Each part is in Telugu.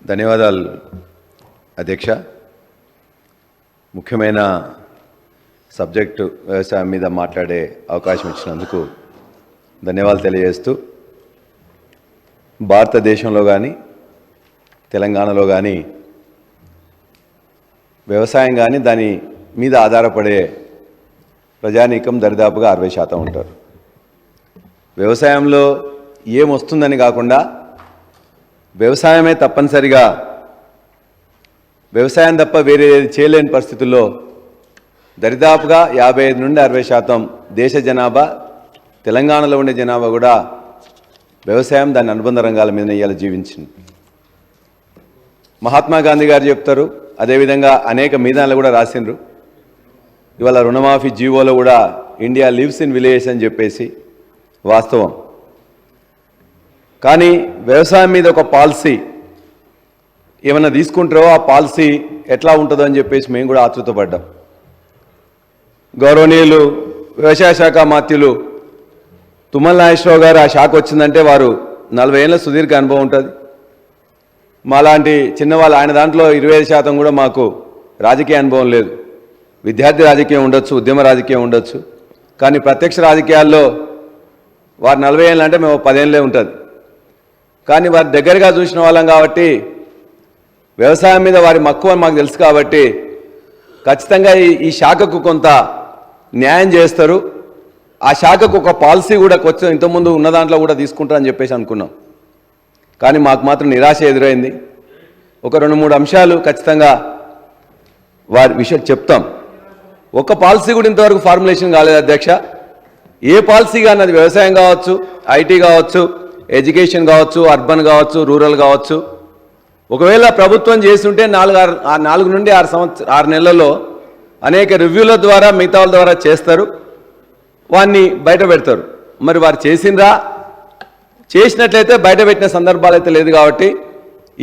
ధన్యవాదాలు అధ్యక్ష. ముఖ్యమైన సబ్జెక్టు వ్యవసాయం మీద మాట్లాడే అవకాశం ఇచ్చినందుకు ధన్యవాదాలు తెలియజేస్తూ, భారతదేశంలో కానీ తెలంగాణలో కానీ వ్యవసాయం కానీ దాని మీద ఆధారపడే ప్రజానీకం దరిదాపుగా 60% ఉంటారు. వ్యవసాయంలో ఏమొస్తుందని కాకుండా వ్యవసాయమే తప్పనిసరిగా వ్యవసాయం తప్ప వేరే చేయలేని పరిస్థితుల్లో దరిదాపుగా 55 నుండి 60% దేశ జనాభా, తెలంగాణలో ఉండే జనాభా కూడా వ్యవసాయం దాని అనుబంధ రంగాల మీద ఇవాళ జీవించింది. మహాత్మా గాంధీ గారు చెప్తారు, అదేవిధంగా అనేక మీదాలు కూడా రాసిండ్రు. ఇవాళ రుణమాఫీ జీవోలో కూడా ఇండియా లివ్స్ ఇన్ విలేజెస్ అని చెప్పేసి వాస్తవం. కానీ వ్యవసాయం మీద ఒక పాలసీ ఏమన్నా తీసుకుంటారో ఆ పాలసీ ఎట్లా ఉంటుందో అని చెప్పేసి మేము కూడా ఆతృతపడ్డాం. గౌరవనీయులు వ్యవసాయ శాఖ మంత్రులు తుమ్మల నాగేశ్వరరావు గారు ఆ శాఖ వచ్చిందంటే వారు 40 ఏళ్ళ సుదీర్ఘ అనుభవం ఉంటుంది. మాలాంటి చిన్నవాళ్ళు, ఆయన దాంట్లో 25% కూడా మాకు రాజకీయ అనుభవం లేదు. విద్యార్థి రాజకీయం ఉండొచ్చు, ఉద్యమ రాజకీయం ఉండొచ్చు, కానీ ప్రత్యక్ష రాజకీయాల్లో వారు 40 ఏళ్ళు అంటే మేము 10 ఏళ్ళే ఉంటుంది. కానీ వారి దగ్గరగా చూసిన వాళ్ళం కాబట్టి, వ్యవసాయం మీద వారి మక్కువ మాకు తెలుసు కాబట్టి ఖచ్చితంగా ఈ శాఖకు కొంత న్యాయం చేస్తారు. ఆ శాఖకు ఒక పాలసీ కూడా కొంచెం ఇంతకుముందు ఉన్న దాంట్లో కూడా తీసుకుంటారని చెప్పేసి అనుకున్నాం. కానీ మాకు మాత్రం నిరాశ ఎదురైంది. ఒక 2-3 అంశాలు ఖచ్చితంగా వారి విషయం చెప్తాం. ఒక పాలసీ కూడా ఇంతవరకు ఫార్ములేషన్ కాలేదు అధ్యక్ష. ఏ పాలసీ కానీ అది వ్యవసాయం కావచ్చు, ఐటీ కావచ్చు, ఎడ్యుకేషన్ కావచ్చు, అర్బన్ కావచ్చు, రూరల్ కావచ్చు, ఒకవేళ ప్రభుత్వం చేస్తుంటే 4 నుండి 6 నెలల్లో అనేక రివ్యూల ద్వారా మిగతా వాళ్ళ ద్వారా చేస్తారు, వాన్ని బయట పెడతారు. మరి వారు చేసిండ్రా? చేసినట్లయితే బయట పెట్టిన సందర్భాలు అయితే లేదు. కాబట్టి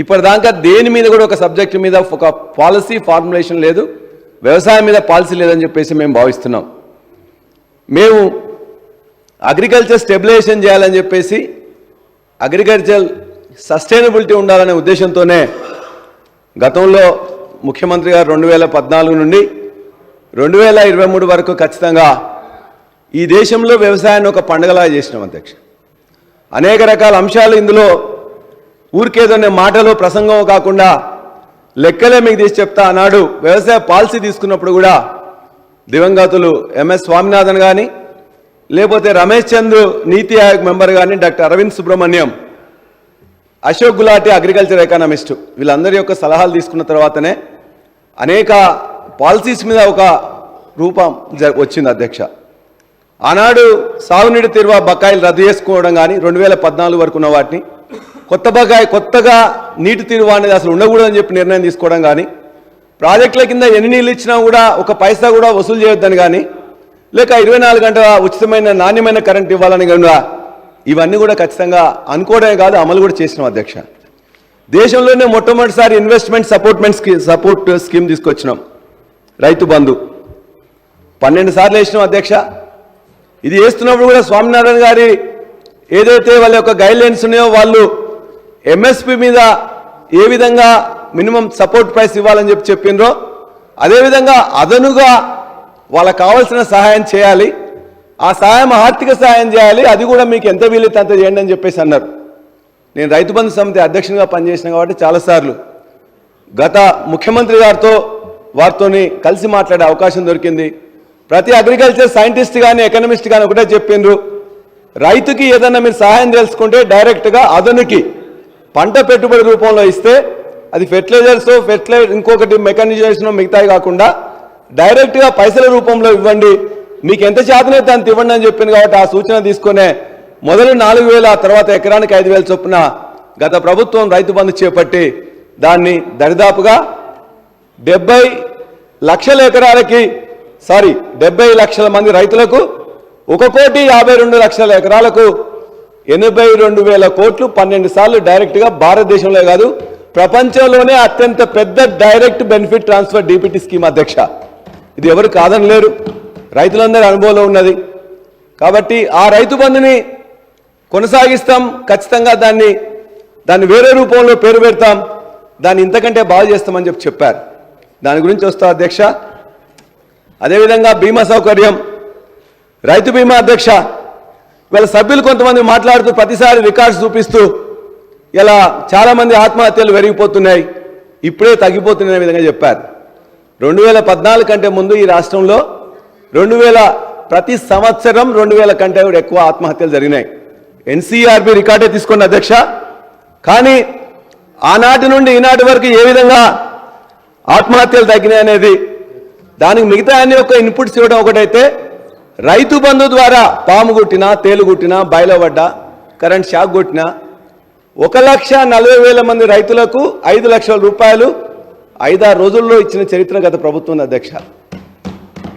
ఇప్పటిదాకా దేని మీద కూడా ఒక సబ్జెక్టు మీద ఒక పాలసీ ఫార్ములేషన్ లేదు, వ్యవసాయం మీద పాలసీ లేదని చెప్పేసి మేము భావిస్తున్నాం. మేము అగ్రికల్చర్ స్టెబిలైజేషన్ చేయాలని చెప్పేసి, అగ్రికల్చర్ సస్టైనబిలిటీ ఉండాలనే ఉద్దేశంతోనే గతంలో ముఖ్యమంత్రి గారు 2014 నుండి 2023 వరకు ఖచ్చితంగా ఈ దేశంలో వ్యవసాయాన్ని ఒక పండుగలా చేసినాం అధ్యక్ష. అనేక రకాల అంశాలు ఇందులో ఊరికేదనే మాటలు ప్రసంగం కాకుండా లెక్కలే మీకు తీసి చెప్తా. ఆనాడు వ్యవసాయ పాలసీ తీసుకున్నప్పుడు కూడా దివంగతులు ఎంఎస్ స్వామినాథన్ కానీ, లేకపోతే రమేష్ చంద్ర నీతి ఆయోగ్ మెంబర్ కానీ, doctor Arvind Subramanian, Ashok Gulati agriculture economist, వీళ్ళందరి యొక్క సలహాలు తీసుకున్న తర్వాతనే అనేక పాలసీస్ మీద ఒక రూపం వచ్చింది అధ్యక్ష. ఆనాడు సాగునీటి తీరువ బకాయిలు రద్దు చేసుకోవడం కానీ, 2014 వరకు ఉన్న వాటిని కొత్తగా నీటి తీరువ అనేది అసలు ఉండకూడదని చెప్పి నిర్ణయం తీసుకోవడం కానీ, ప్రాజెక్టుల కింద ఎన్ని నీళ్ళు ఇచ్చినా కూడా ఒక పైసా కూడా వసూలు చేయొద్దని కానీ, లేక 24 గంటల ఉచితమైన నాణ్యమైన కరెంట్ ఇవ్వాలని కూడా, ఇవన్నీ కూడా ఖచ్చితంగా అనుకోవడమే కాదు అమలు కూడా చేసినాం అధ్యక్ష. దేశంలోనే మొట్టమొదటిసారి ఇన్వెస్ట్మెంట్ సపోర్ట్ స్కీమ్ తీసుకొచ్చినాం, రైతు బంధు 12 సార్లు వేసినాం అధ్యక్ష. ఇది వేస్తున్నప్పుడు కూడా స్వామినాథన్ గారి ఏదైతే వాళ్ళ యొక్క గైడ్లైన్స్ ఉన్నాయో, వాళ్ళు ఎంఎస్పి మీద ఏ విధంగా మినిమం సపోర్ట్ ప్రైస్ ఇవ్వాలని చెప్పినరో అదేవిధంగా అదనుగా వాళ్ళకు కావాల్సిన సహాయం చేయాలి, ఆ సహాయం ఆర్థిక సహాయం చేయాలి, అది కూడా మీకు ఎంత వీలైతే అంత చేయండి అని చెప్పేసి అన్నారు. నేను రైతు బంధు సమితి అధ్యక్షునిగా పనిచేసిన కాబట్టి చాలాసార్లు గత ముఖ్యమంత్రి గారితో వారితో కలిసి మాట్లాడే అవకాశం దొరికింది. ప్రతి అగ్రికల్చర్ సైంటిస్ట్ కానీ ఎకనమిస్ట్ కానీ ఒకటే చెప్పిండ్రు, రైతుకి ఏదన్నా మీరు సహాయం తెలుసుకుంటే డైరెక్ట్గా అదనుకి పంట పెట్టుబడి రూపంలో ఇస్తే, అది ఫెర్టిలైజర్ ఇంకొకటి మెకానిజేషన్ మిగతాయి కాకుండా డైరెక్ట్గా పైసల రూపంలో ఇవ్వండి, మీకు ఎంత శాతమైతే అంత ఇవ్వండి అని చెప్పింది. కాబట్టి ఆ సూచన తీసుకునే మొదలు 4,000, ఆ తర్వాత ఎకరానికి 5,000 చొప్పున గత ప్రభుత్వం రైతు బంధు చేపట్టి దాన్ని దరిదాపుగా 70 లక్షల ఎకరాలకి 70 లక్షల మంది రైతులకు 1,52,00,000 ఎకరాలకు 82,000 కోట్లు 12 సార్లు డైరెక్ట్గా భారతదేశంలో కాదు ప్రపంచంలోనే అత్యంత పెద్ద direct benefit transfer DPT scheme అధ్యక్ష. ఇది ఎవరు కాదని లేరు, రైతులందరి అనుభవంలో ఉన్నది. కాబట్టి ఆ రైతు బంధుని కొనసాగిస్తాం, ఖచ్చితంగా దాన్ని వేరే రూపంలో పేరు పెడతాం. దాన్ని ఇంతకంటే బాగు చేస్తామని చెప్పారు. దాని గురించి వస్తా అధ్యక్ష. అదేవిధంగా బీమా సౌకర్యం, రైతు బీమా అధ్యక్ష, వీళ్ళ సభ్యులు కొంతమంది మాట్లాడుతూ ప్రతిసారి రికార్డ్స్ చూపిస్తూ ఇలా చాలామంది ఆత్మహత్యలు పెరిగిపోతున్నాయి, ఇప్పుడే తగ్గిపోతున్న విధంగా చెప్పారు. 2014 కంటే ముందు ఈ రాష్ట్రంలో ప్రతి సంవత్సరం 2000 కంటే కూడా ఎక్కువ ఆత్మహత్యలు జరిగినాయి. ఎన్సీఆర్బీ రికార్డే తీసుకోండి అధ్యక్ష. కానీ ఆనాటి నుండి ఈనాటి వరకు ఏ విధంగా ఆత్మహత్యలు తగ్గినాయి అనేది, దానికి మిగతా అన్ని ఒక ఇన్పుట్స్ ఇవ్వడం ఒకటైతే, రైతు బంధు ద్వారా పాము గుట్టినా, తేలు గుట్టినా, బయలుపడ్డా, కరెంట్ షాక్ కొట్టినా 1,40,000 మంది రైతులకు 5 లక్షల రూపాయలు 5-6 రోజుల్లో ఇచ్చిన చరిత్ర గత ప్రభుత్వం అధ్యక్ష.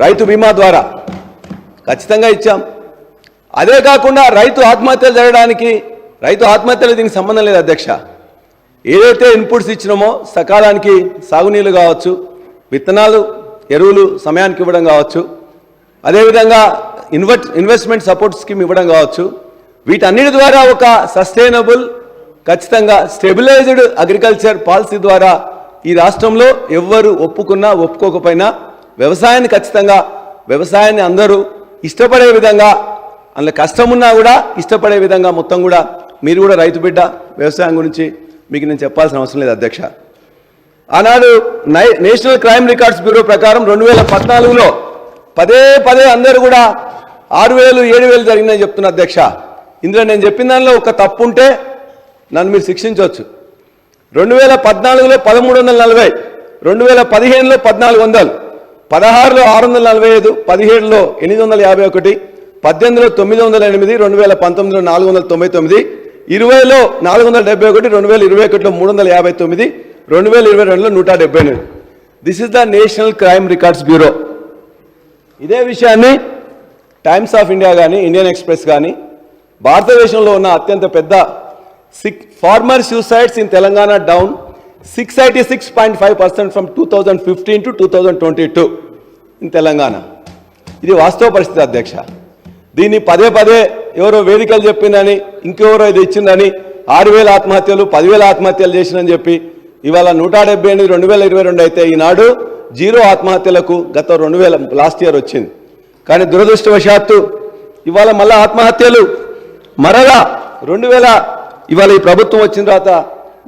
రైతు బీమా ద్వారా ఖచ్చితంగా ఇచ్చాం. అదే కాకుండా రైతు ఆత్మహత్యలు జరగడానికి, రైతు ఆత్మహత్యలు దీనికి సంబంధం లేదు అధ్యక్ష. ఏదైతే ఇన్పుట్స్ ఇచ్చినామో సకాలానికి సాగునీళ్ళు కావచ్చు, విత్తనాలు, ఎరువులు సమయానికి ఇవ్వడం కావచ్చు, అదేవిధంగా ఇన్వెస్ట్మెంట్ సపోర్ట్ స్కీమ్ ఇవ్వడం కావచ్చు, వీటన్నిటి ద్వారా ఒక సస్టైనబుల్, ఖచ్చితంగా స్టెబిలైజ్డ్ అగ్రికల్చర్ పాలసీ ద్వారా ఈ రాష్ట్రంలో ఎవ్వరు ఒప్పుకున్నా ఒప్పుకోకపోయినా వ్యవసాయాన్ని, ఖచ్చితంగా వ్యవసాయాన్ని అందరూ ఇష్టపడే విధంగా, అందులో కష్టం ఉన్నా కూడా ఇష్టపడే విధంగా మొత్తం కూడా, మీరు కూడా రైతు బిడ్డ, వ్యవసాయం గురించి మీకు నేను చెప్పాల్సిన అవసరం లేదు అధ్యక్ష. ఆనాడు నేషనల్ క్రైమ్ రికార్డ్స్ బ్యూరో ప్రకారం 2014లో పదే అందరూ కూడా 6,000, 7,000 జరిగిందని చెప్తున్నా అధ్యక్ష. ఇందులో నేను చెప్పిన దానిలో ఒక తప్పు ఉంటే నన్ను మీరు శిక్షించవచ్చు. 2014లో 1,340, 2015లో 1,400, 16లో 645, 17లో 851, 18లో 908, 2019లో 499, 20లో 471, 2021లో 359, 2022లో 178. This is the national crime records bureau. ఇదే విషయాన్ని టైమ్స్ ఆఫ్ ఇండియా కానీ, ఇండియన్ ఎక్స్ప్రెస్ కానీ, భారతదేశంలో ఉన్న అత్యంత పెద్ద farmer suicides in Telangana down 686.5% from 2015 to 2022 in Telangana. ఇది వాస్తవ పరిస్థితి అధ్యక్ష. దీన్ని పదే ఎవరో వేదికలు చెప్పిందని, ఇంకెవరో ఇది ఇచ్చిందని, 6,000 ఆత్మహత్యలు, 10,000 ఆత్మహత్యలు చేసిందని చెప్పి ఇవాళ 178 2022 అయితే ఈనాడు 0 ఆత్మహత్యలకు గత 2000 లాస్ట్ ఇయర్ వచ్చింది. కానీ దురదృష్టవశాత్తు ఇవాళ మళ్ళీ ఆత్మహత్యలు మరలా 2000 ఇవాళ ఈ ప్రభుత్వం వచ్చిన తర్వాత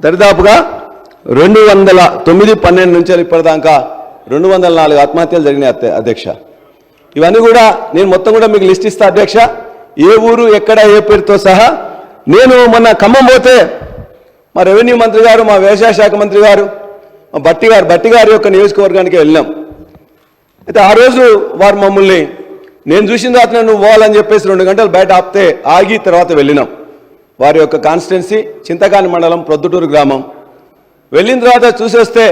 దరిదాపుగా 209-12 నుంచి ఇప్పటిదాకా 204 ఆత్మహత్యలు జరిగినాయి అధ్యక్ష. ఇవన్నీ కూడా నేను మొత్తం కూడా మీకు లిస్ట్ ఇస్తా అధ్యక్ష, ఏ ఊరు ఎక్కడ ఏ పేరుతో సహా. నేను మొన్న ఖమ్మం పోతే మా రెవెన్యూ మంత్రి గారు, మా వ్యవసాయ శాఖ మంత్రి గారు, మా బట్టి గారి యొక్క నియోజకవర్గానికి వెళ్ళాం. అయితే ఆ రోజు వారు మమ్మల్ని, నేను చూసిన తర్వాత నువ్వు పోవాలని చెప్పేసి 2 గంటలు బయట ఆపితే ఆగి తర్వాత వెళ్ళినాం. వారి యొక్క కాన్స్టిట్యున్సీ చింతకాని మండలం, ప్రొద్దుటూరు గ్రామం. వెళ్ళిన తర్వాత చూసి వస్తే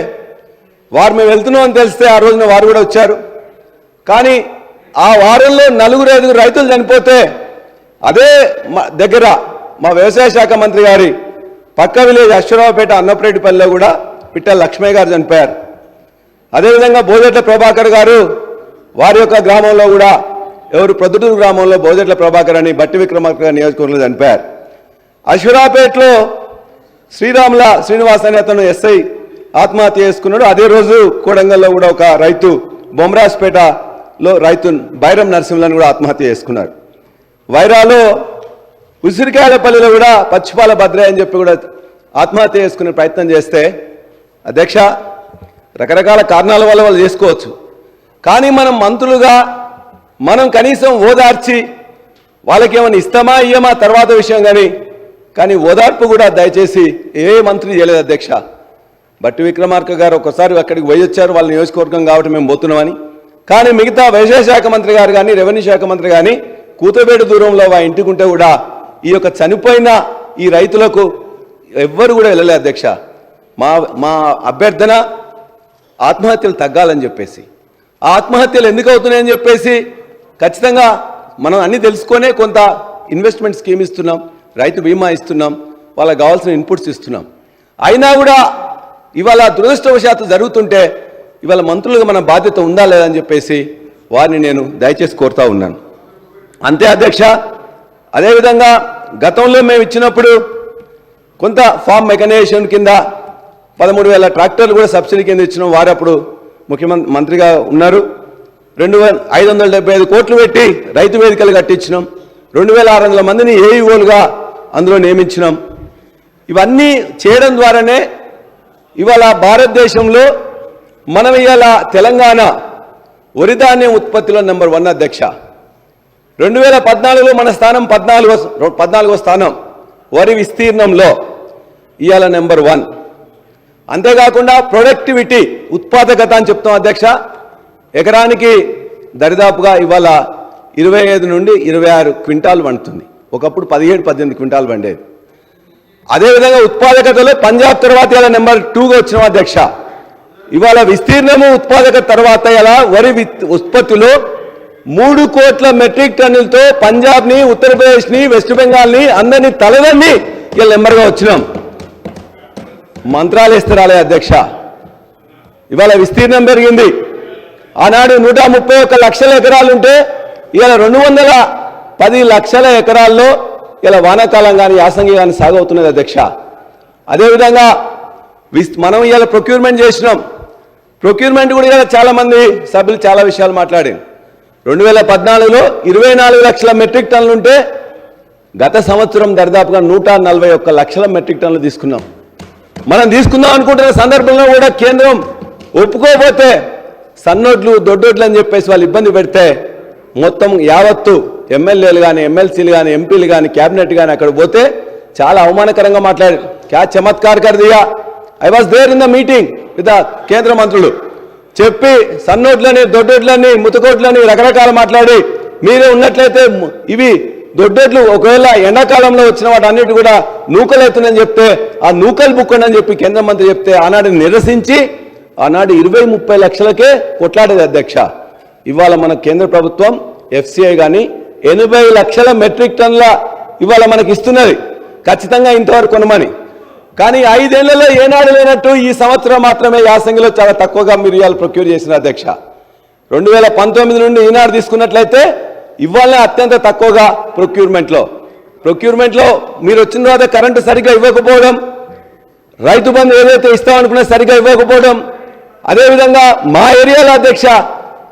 వారు మేము వెళ్తున్నాం అని తెలిస్తే ఆ రోజున వారు కూడా వచ్చారు. కానీ ఆ వారంలో 4-5 రైతులు చనిపోతే అదే దగ్గర మా వ్యవసాయ శాఖ మంత్రి గారి పక్క విలేజ్ అశ్వరావుపేట అన్నపరెడ్డిపల్లిలో కూడా పిట్టల లక్ష్మయ్య గారు చనిపోయారు. అదేవిధంగా బోజెట్ల ప్రభాకర్ గారు వారి యొక్క గ్రామంలో కూడా, ఎవరు ప్రొద్దుటూరు గ్రామంలో బోజెట్ల ప్రభాకర్ అని బట్టి విక్రమార్క నియోజకవర్గంలో చనిపోయారు. అశ్వరావుపేటలో శ్రీనివాస్ అనే అతను ఎస్ఐ ఆత్మహత్య చేసుకున్నాడు. అదే రోజు కోడంగల్లో కూడా ఒక రైతు, బొమ్రాజ్పేటలో రైతు బైరం నరసింహులను కూడా ఆత్మహత్య చేసుకున్నాడు. వైరాలో ఉసిరికాయలపల్లిలో కూడా పచ్చిపాల భద్రయ్య అని చెప్పి కూడా ఆత్మహత్య చేసుకునే ప్రయత్నం చేస్తే అధ్యక్ష, రకరకాల కారణాల వల్ల వాళ్ళు చేసుకోవచ్చు. కానీ మనం మంత్రులుగా మనం కనీసం ఓదార్చి వాళ్ళకి ఏమైనా ఇస్తామా ఇయ్యమా తర్వాత విషయం, కానీ ఓదార్పు కూడా దయచేసి ఏ మంత్రి చేయలేదు అధ్యక్ష. బట్టి విక్రమార్క గారు ఒకసారి అక్కడికి పోయి వచ్చారు, వాళ్ళ నియోజకవర్గం కాబట్టి మేము పోతున్నామని. కానీ మిగతా వ్యవసాయ శాఖ మంత్రి గారు కానీ, రెవెన్యూ శాఖ మంత్రి కానీ కూతబేడు దూరంలో ఇంటికి ఉంటే కూడా ఈ యొక్క చనిపోయిన ఈ రైతులకు ఎవ్వరు కూడా వెళ్ళలేదు అధ్యక్ష. మా అభ్యర్థన ఆత్మహత్యలు తగ్గాలని చెప్పేసి, ఆ ఆత్మహత్యలు ఎందుకు అవుతున్నాయని చెప్పేసి ఖచ్చితంగా మనం అన్నీ తెలుసుకొనే కొంత ఇన్వెస్ట్మెంట్ స్కీమ్ ఇస్తున్నాం, రైతు బీమా ఇస్తున్నాం, వాళ్ళకి కావాల్సిన ఇన్పుట్స్ ఇస్తున్నాం. అయినా కూడా ఇవాళ దురదృష్టవశాత్తు జరుగుతుంటే ఇవాళ మంత్రులుగా మన బాధ్యత ఉందా లేదని చెప్పేసి వారిని నేను దయచేసి కోరుతా ఉన్నాను. అంతే అధ్యక్ష. అదేవిధంగా గతంలో మేము ఇచ్చినప్పుడు కొంత ఫార్మ్ మెకనైజేషన్ కింద 13,000 ట్రాక్టర్లు కూడా సబ్సిడీ కింద ఇచ్చినాం. వారు అప్పుడు మంత్రిగా ఉన్నారు. 575 కోట్లు పెట్టి రైతు వేదికలు కట్టించినాం. 2,600 మందిని ఏఈఓలుగా అందులో నియమించినాం. ఇవన్నీ చేయడం ద్వారానే ఇవాళ భారతదేశంలో మనం ఇవాళ తెలంగాణ వరి ధాన్యం ఉత్పత్తిలో నెంబర్ 1 అధ్యక్ష. 2014లో మన స్థానం 14వ స్థానం వరి విస్తీర్ణంలో ఇవాళ నెంబర్ 1. అంతేకాకుండా ప్రొడక్టివిటీ ఉత్పాదకత అని చెప్తాం అధ్యక్ష. ఎకరానికి దరిదాపుగా ఇవాళ 25 నుండి 26 క్వింటాలు పండుతుంది. ఒకప్పుడు 17-18 క్వింటాలు పండేది. అదేవిధంగా ఉత్పాదకతలో పంజాబ్ తర్వాత ఇలా నెంబర్ 2గా వచ్చినాం అధ్యక్ష. ఇవాళ విస్తీర్ణము ఉత్పాదక తర్వాత ఇలా వరి ఉత్పత్తిలో 3 కోట్ల మెట్రిక్ టన్నులతో పంజాబ్ని, ఉత్తరప్రదేశ్ని, వెస్ట్ బెంగాల్ని అందరినీ తలదన్ని ఇలా నెంబర్గా వచ్చినాం. మంత్రాలు ఇస్తరాలే అధ్యక్ష. ఇవాళ విస్తీర్ణం పెరిగింది. ఆనాడు 131 లక్షల ఎకరాలు ఉంటే ఇవాళ 210 లక్షల ఎకరాల్లో ఇలా వానాకాలం కానీ యాసంగి కానీ సాగవుతున్నది అధ్యక్ష. అదేవిధంగా మనం ఇవాళ ప్రొక్యూర్మెంట్ చేసినాం. ప్రొక్యూర్మెంట్ కూడా ఇలా చాలామంది సభ్యులు చాలా విషయాలు మాట్లాడారు. 2014లో 24 లక్షల మెట్రిక్ టన్నులు ఉంటే గత సంవత్సరం దరిదాపుగా 141 లక్షల మెట్రిక్ టన్నులు తీసుకున్నాం. మనం తీసుకుందాం అనుకుంటున్న సందర్భంలో కూడా కేంద్రం ఒప్పుకోకపోతే సన్నోట్లు దొడ్డోట్లు అని చెప్పేసి వాళ్ళు ఇబ్బంది పెడితే మొత్తం యావత్తు ఎమ్మెల్యేలు కానీ, ఎమ్మెల్సీలు కానీ, ఎంపీలు కానీ, క్యాబినెట్ కానీ అక్కడ పోతే చాలా అవమానకరంగా మాట్లాడారు. క్యా చమత్కార్ కర్ దియా. I was there in the meeting with the కేంద్ర మంత్రులు. చెప్పి సన్నోట్లని, దొడ్డోట్లని, ముతకోట్లని రకరకాల మాట్లాడి మీరే ఉన్నట్లయితే ఇవి దొడ్డోట్లు ఒకవేళ ఎండాకాలంలో వచ్చిన వాటి అన్నిటి కూడా నూకలు అవుతుందని చెప్తే ఆ నూకలు బుక్కండి అని చెప్పి కేంద్ర మంత్రి చెప్తే ఆనాడు నిరసించి ఆనాడు 20-30 లక్షలకే కొట్లాడేది అధ్యక్ష. ఇవాళ మన కేంద్ర ప్రభుత్వం FCI కానీ 80 లక్షల మెట్రిక్ టన్నుల ఇవాళ మనకి ఇస్తున్నది. ఖచ్చితంగా ఇంతవరకు కొనమని. కానీ 5 ఏళ్లలో ఏనాడు లేనట్టు ఈ సంవత్సరం మాత్రమే యాసంగిలో చాలా తక్కువగా మీరు ఇవాళ ప్రొక్యూర్ చేసిన అధ్యక్ష. 2019 నుండి ఈనాడు తీసుకున్నట్లయితే ఇవాళనే అత్యంత తక్కువగా ప్రొక్యూర్మెంట్లో మీరు వచ్చిన తర్వాత కరెంటు సరిగ్గా ఇవ్వకపోవడం, రైతు బంధు ఏదైతే ఇస్తామనుకున్నా సరిగ్గా ఇవ్వకపోవడం, అదేవిధంగా మా ఏరియాలో అధ్యక్ష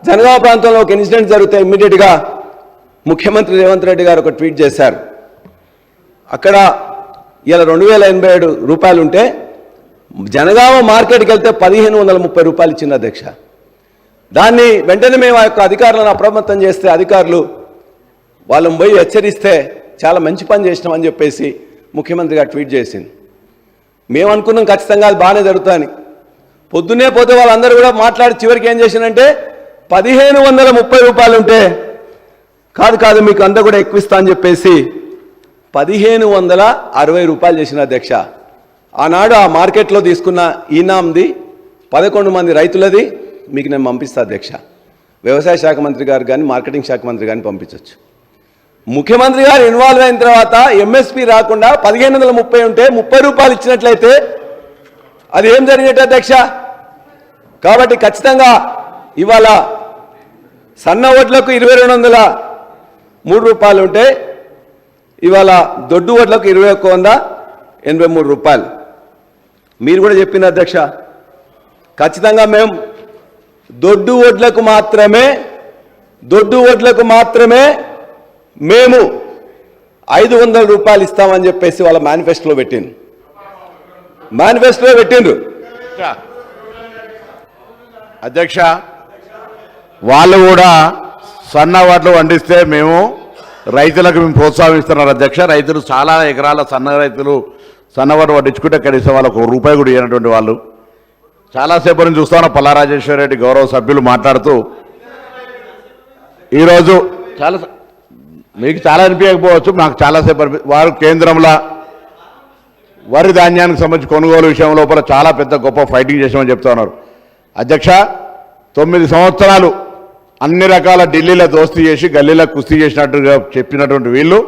జనగామ ప్రాంతంలో ఒక ఇన్సిడెంట్ జరిగితే ఇమ్మీడియట్గా ముఖ్యమంత్రి రేవంత్ రెడ్డి గారు ఒక ట్వీట్ చేశారు. అక్కడ ఇలా 2087 రూపాయలు ఉంటే జనగామ మార్కెట్కి వెళ్తే 1530 రూపాయలు ఇచ్చింది అధ్యక్ష. దాన్ని వెంటనే మేము ఆ యొక్క అధికారులను అప్రమత్తం చేస్తే అధికారులు వాళ్ళని పోయి హెచ్చరిస్తే చాలా మంచి పని చేసినామని చెప్పేసి ముఖ్యమంత్రి గారు ట్వీట్ చేసింది. మేము అనుకున్నాం ఖచ్చితంగా అది బాగానే జరుగుతుందని. పొద్దున్నే పోతే వాళ్ళందరూ కూడా మాట్లాడి చివరికి ఏం చేసినంటే 1530 రూపాయలు ఉంటే కాదు మీకు అంతా కూడా ఎక్కువ ఇస్తా అని చెప్పేసి 1560 రూపాయలు చేసిన అధ్యక్ష. ఆనాడు ఆ మార్కెట్లో తీసుకున్న ఈనాంది 11 మంది రైతులది మీకు నేను పంపిస్తా అధ్యక్ష. వ్యవసాయ శాఖ మంత్రి గారు కానీ, మార్కెటింగ్ శాఖ మంత్రి కానీ పంపించవచ్చు. ముఖ్యమంత్రి గారు ఇన్వాల్వ్ అయిన తర్వాత MSP రాకుండా 1530 ఉంటే 30 రూపాయలు ఇచ్చినట్లయితే అది ఏం జరిగినట్టు అధ్యక్ష. కాబట్టి ఖచ్చితంగా ఇవాళ సన్న ఓట్లకు 2203 రూపాయలు ఉంటే ఇవాళ దొడ్డు ఓట్లకు 2183 రూపాయలు. మీరు కూడా చెప్పిన అధ్యక్ష ఖచ్చితంగా మేము దొడ్డు ఓట్లకు మాత్రమే మేము 500 రూపాయలు ఇస్తామని చెప్పేసి వాళ్ళ మేనిఫెస్టోలో పెట్టిండ్రు. అధ్యక్ష వాళ్ళు కూడా సన్న వడ్లు పండిస్తే మేము రైతులకు ప్రోత్సాహిస్తున్నారు అధ్యక్ష. రైతులు చాలా ఎకరాల సన్న రైతులు సన్నవడ్లు పండించుకుంటే కనీసం వాళ్ళకు ₹1 కూడా ఇవ్వనటువంటి వాళ్ళు చాలాసేపు నుంచి చూస్తాను. పల్లారాజేశ్వర రెడ్డి గౌరవ సభ్యులు మాట్లాడుతూ ఈరోజు మీకు చాలా అనిపించకపోవచ్చు, నాకు చాలాసేపు వారు కేంద్రంలో వరి ధాన్యానికి సంబంధించి కొనుగోలు విషయం లోపల చాలా పెద్ద గొప్ప ఫైటింగ్ చేసామని చెప్తా ఉన్నారు అధ్యక్ష. 9 సంవత్సరాలు అన్ని రకాల ఢిల్లీలో దోస్తీ చేసి గల్లీలో కుస్తీ చేసినట్టుగా చెప్పినటువంటి వీళ్ళు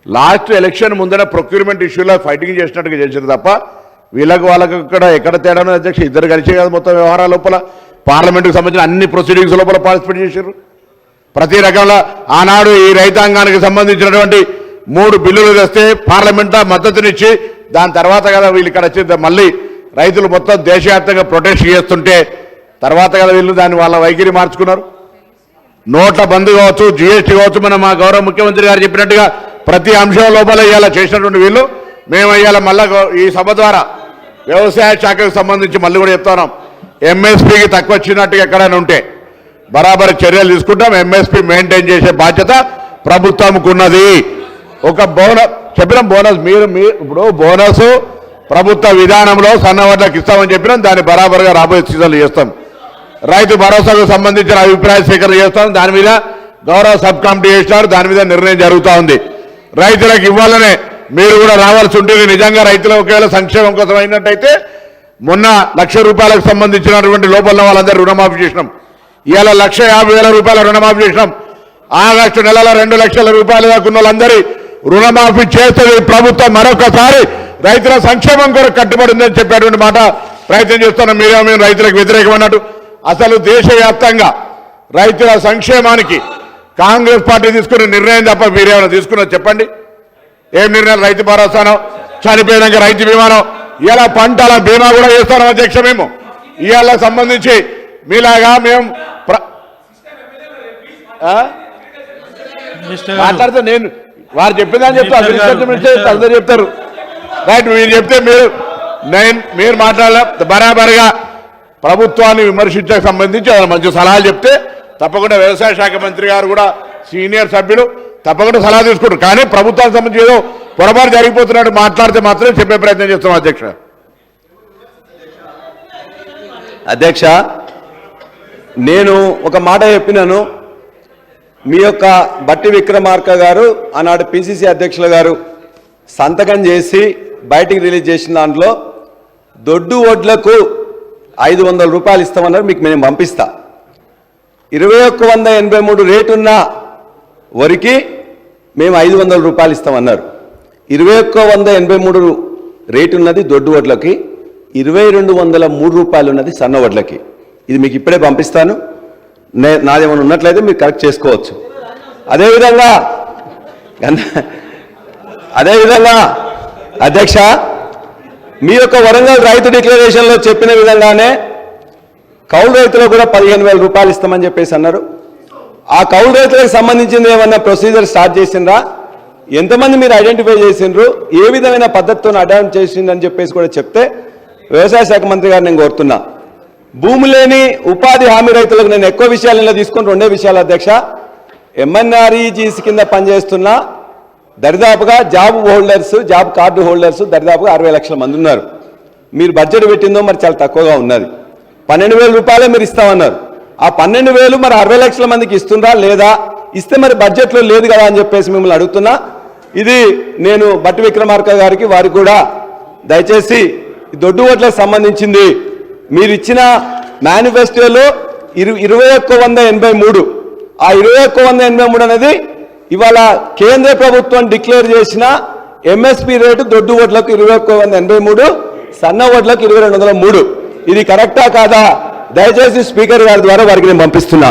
లాస్ట్ ఎలక్షన్ ముందర ప్రొక్యూర్మెంట్ ఇష్యూలో ఫైటింగ్ చేసినట్టుగా చేశారు తప్ప వాళ్ళకి ఎక్కడ తేడా అధ్యక్ష. ఇద్దరు కలిసే కదా మొత్తం వ్యవహారాల లోపల పార్లమెంటుకు సంబంధించిన అన్ని ప్రొసీడింగ్స్ లోపల పార్టిసిపేట్ చేశారు. ప్రతి రకంలో ఆనాడు ఈ రైతాంగానికి సంబంధించినటువంటి 3 బిల్లులు తెస్తే పార్లమెంట్లో మద్దతునిచ్చి దాని తర్వాత కదా వీళ్ళు ఇక్కడ వచ్చి మళ్ళీ రైతులు మొత్తం దేశవ్యాప్తంగా ప్రొటెస్ట్ చేస్తుంటే తర్వాత కదా వీళ్ళు దాన్ని వాళ్ళ వైఖరి మార్చుకున్నారు. నోట్ల బంద్ కావచ్చు, జీఎస్టీ కావచ్చు, మన మా గౌరవ ముఖ్యమంత్రి గారు చెప్పినట్టుగా ప్రతి అంశం లోపల ఇవాళ చేసినటువంటి వీళ్ళు మేము ఇవాళ మళ్ళా ఈ సభ ద్వారా వ్యవసాయ శాఖకు సంబంధించి మళ్ళీ కూడా చెప్తున్నాం, ఎంఎస్పీకి తక్కువ వచ్చినట్టుగా ఎక్కడైనా ఉంటే బరాబర్ చర్యలు తీసుకుంటాం. ఎంఎస్పీ మెయింటైన్ చేసే బాధ్యత ప్రభుత్వంకు ఉన్నది. ఒక బోనస్ చెప్పినాం, బోనస్ మీరు ఇప్పుడు బోనస్ ప్రభుత్వ విధానంలో సన్నవడ్లకు ఇస్తామని చెప్పినాం, దాన్ని బరాబర్గా రాబోయే సీజన్లు చేస్తాం. రైతు భరోసాకు సంబంధించిన అభిప్రాయ సేకరణ చేస్తాం, దాని మీద గౌరవ సబ్ కమిటీ చేసినారు, దాని మీద నిర్ణయం జరుగుతూ ఉంది. రైతులకు ఇవ్వాలనే మీరు కూడా రావాల్సి ఉంటుంది. నిజంగా రైతుల ఒకవేళ సంక్షేమం కోసం అయినట్టయితే మొన్న ₹1,00,000 సంబంధించినటువంటి లోపల వాళ్ళందరూ రుణమాఫీ చేసినాం. ఇవాళ ₹1,50,000 రుణమాఫీ చేసినాం. ఆగస్టు నెలలో ₹2,00,000 దాకా ఉన్న వాళ్ళందరి రుణమాఫీ చేస్తుంది ప్రభుత్వం. మరొకసారి రైతుల సంక్షేమం కొరకు కట్టుబడిందని చెప్పేటువంటి మాట ప్రయత్నం చేస్తున్నాం. మేము రైతులకు వ్యతిరేకమన్నట్టు అసలు దేశవ్యాప్తంగా రైతుల సంక్షేమానికి కాంగ్రెస్ పార్టీ తీసుకున్న నిర్ణయం తప్ప మీరేమైనా తీసుకున్నా చెప్పండి. ఏం నిర్ణయం? రైతు భరోసానో, చనిపోయినాక రైతు బీమానో, ఇలా పంటల బీమా కూడా చేస్తున్నాం అధ్యక్ష. మేము ఇవాళ సంబంధించి మీలాగా మేము మాట్లాడితే నేను వారు చెప్పిందని చెప్తాను, అందరూ చెప్తారు. రైట్, మీరు చెప్తే మీరు మాట్లాడలే బరాబరిగా ప్రభుత్వాన్ని విమర్శించే సంబంధించి మంచి సలహాలు చెప్తే తప్పకుండా వ్యవసాయ శాఖ మంత్రి గారు కూడా సీనియర్ సభ్యులు తప్పకుండా సలహా తీసుకుంటారు. కానీ ప్రభుత్వానికి సంబంధించి ఏదో పొరపాటు జరిగిపోతున్నట్టు మాట్లాడితే మాత్రమే చెప్పే ప్రయత్నం చేస్తాం అధ్యక్ష. అధ్యక్ష, నేను ఒక మాట చెప్పినాను. మీ యొక్క బట్టి విక్రమార్క గారు ఆనాడు పిసిసి అధ్యక్షులు గారు సంతకం చేసి బయటికి రిలీజ్ చేసిన దాంట్లో దొడ్డు వడ్లకు ₹500 ఇస్తామన్నారు. మీకు నేను పంపిస్తా. 2183 రేటున్న వరికి మేము ₹500 ఇస్తామన్నారు. 2183 రేటు ఉన్నది దొడ్డు వడ్లకి, ₹2203 ఉన్నది సన్న వడ్లకి. ఇది మీకు ఇప్పుడే పంపిస్తాను. నాదేమైనా ఉన్నట్లయితే మీరు కరెక్ట్ చేసుకోవచ్చు. అదేవిధంగా అధ్యక్ష, మీ యొక్క వరంగల్ రైతు డిక్లరేషన్లో చెప్పిన విధంగానే కౌలు రైతులకు కూడా ₹15,000 ఇస్తామని చెప్పేసి అన్నారు. ఆ కౌలు రైతులకు సంబంధించింది ఏమన్నా ప్రొసీజర్ స్టార్ట్ చేసిండ్రా? ఎంతమంది మీరు ఐడెంటిఫై చేసిండ్రు? ఏ విధమైన పద్ధతితో అడాప్ట్ చేసిండ్రని చెప్పేసి కూడా చెప్తే వ్యవసాయ శాఖ మంత్రి గారు నేను కోరుతున్నా. భూమి లేని ఉపాధి హామీ రైతులకు నేను ఎక్కువ విషయాలలో తీసుకొని 2 విషయాలు అధ్యక్ష. ఎంఎన్ఆర్ఈజీసీ కింద పనిచేస్తున్న దరిదాపుగా జాబ్ కార్డు హోల్డర్స్ దరిదాపుగా 60 లక్షల మంది ఉన్నారు. మీరు బడ్జెట్ పెట్టిందో మరి చాలా తక్కువగా ఉన్నది. ₹12,000 మీరు ఇస్తామన్నారు. ఆ 12,000 మరి 60 లక్షల మందికి ఇస్తుందా లేదా? ఇస్తే మరి బడ్జెట్లో లేదు కదా అని చెప్పేసి మిమ్మల్ని అడుగుతున్నా. ఇది నేను బట్టి విక్రమార్క గారికి వారికి కూడా దయచేసి దొడ్డు ఓట్లకు సంబంధించింది మీరు ఇచ్చిన మేనిఫెస్టోలో 2183 ఆ 2183 అనేది ఇవాళ కేంద్ర ప్రభుత్వం డిక్లేర్ చేసిన ఎంఎస్పీ రేటు దొడ్డు ఓట్లకు 2183, సన్న ఓట్లకు 2203. ఇది కరెక్టా కాదా? దయచేసి స్పీకర్ గారి ద్వారా వారికి నేను పంపిస్తున్నా.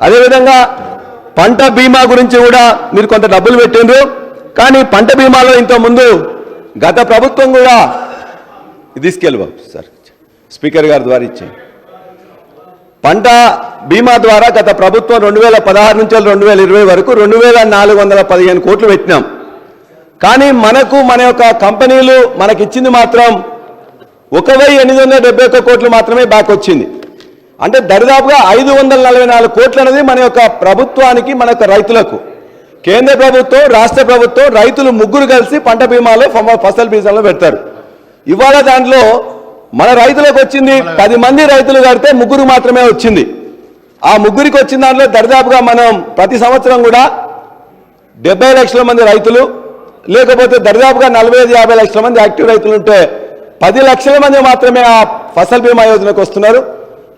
అదేవిధంగా పంట బీమా గురించి కూడా మీరు కొంత డబ్బులు పెట్టిండ్రు. కానీ పంట బీమాలో ఇంతకుముందు గత ప్రభుత్వం కూడా తీసుకెళ్ళి బాబు సార్ స్పీకర్ గారి ద్వారా ఇచ్చే పంట బీమా ద్వారా గత ప్రభుత్వం 2016 నుంచి 2020 వరకు 2,415 కోట్లు పెట్టినాం. కానీ మన యొక్క కంపెనీలు మనకిచ్చింది మాత్రం 1,871 కోట్లు మాత్రమే బ్యాక్ వచ్చింది. అంటే దరిదాపుగా 544 కోట్లు అనేది మన యొక్క ప్రభుత్వానికి, మన యొక్క రైతులకు, కేంద్ర ప్రభుత్వం, రాష్ట్ర ప్రభుత్వం, రైతులు ముగ్గురు కలిసి పంట బీమాలో ఫసల్ బీమాలో పెడతారు. ఇవాళ దాంట్లో మన రైతులకు వచ్చింది 10 మంది రైతులు కడితే 3 మాత్రమే వచ్చింది. ఆ 3కి వచ్చిన దాంట్లో దరిదాపుగా మనం ప్రతి సంవత్సరం కూడా 70 లక్షల మంది రైతులు, లేకపోతే దరిదాపుగా 45-50 లక్షల మంది యాక్టివ్ రైతులు ఉంటే 10 లక్షల మంది మాత్రమే ఆ ఫసల్ బీమా యోజనకు వస్తున్నారు.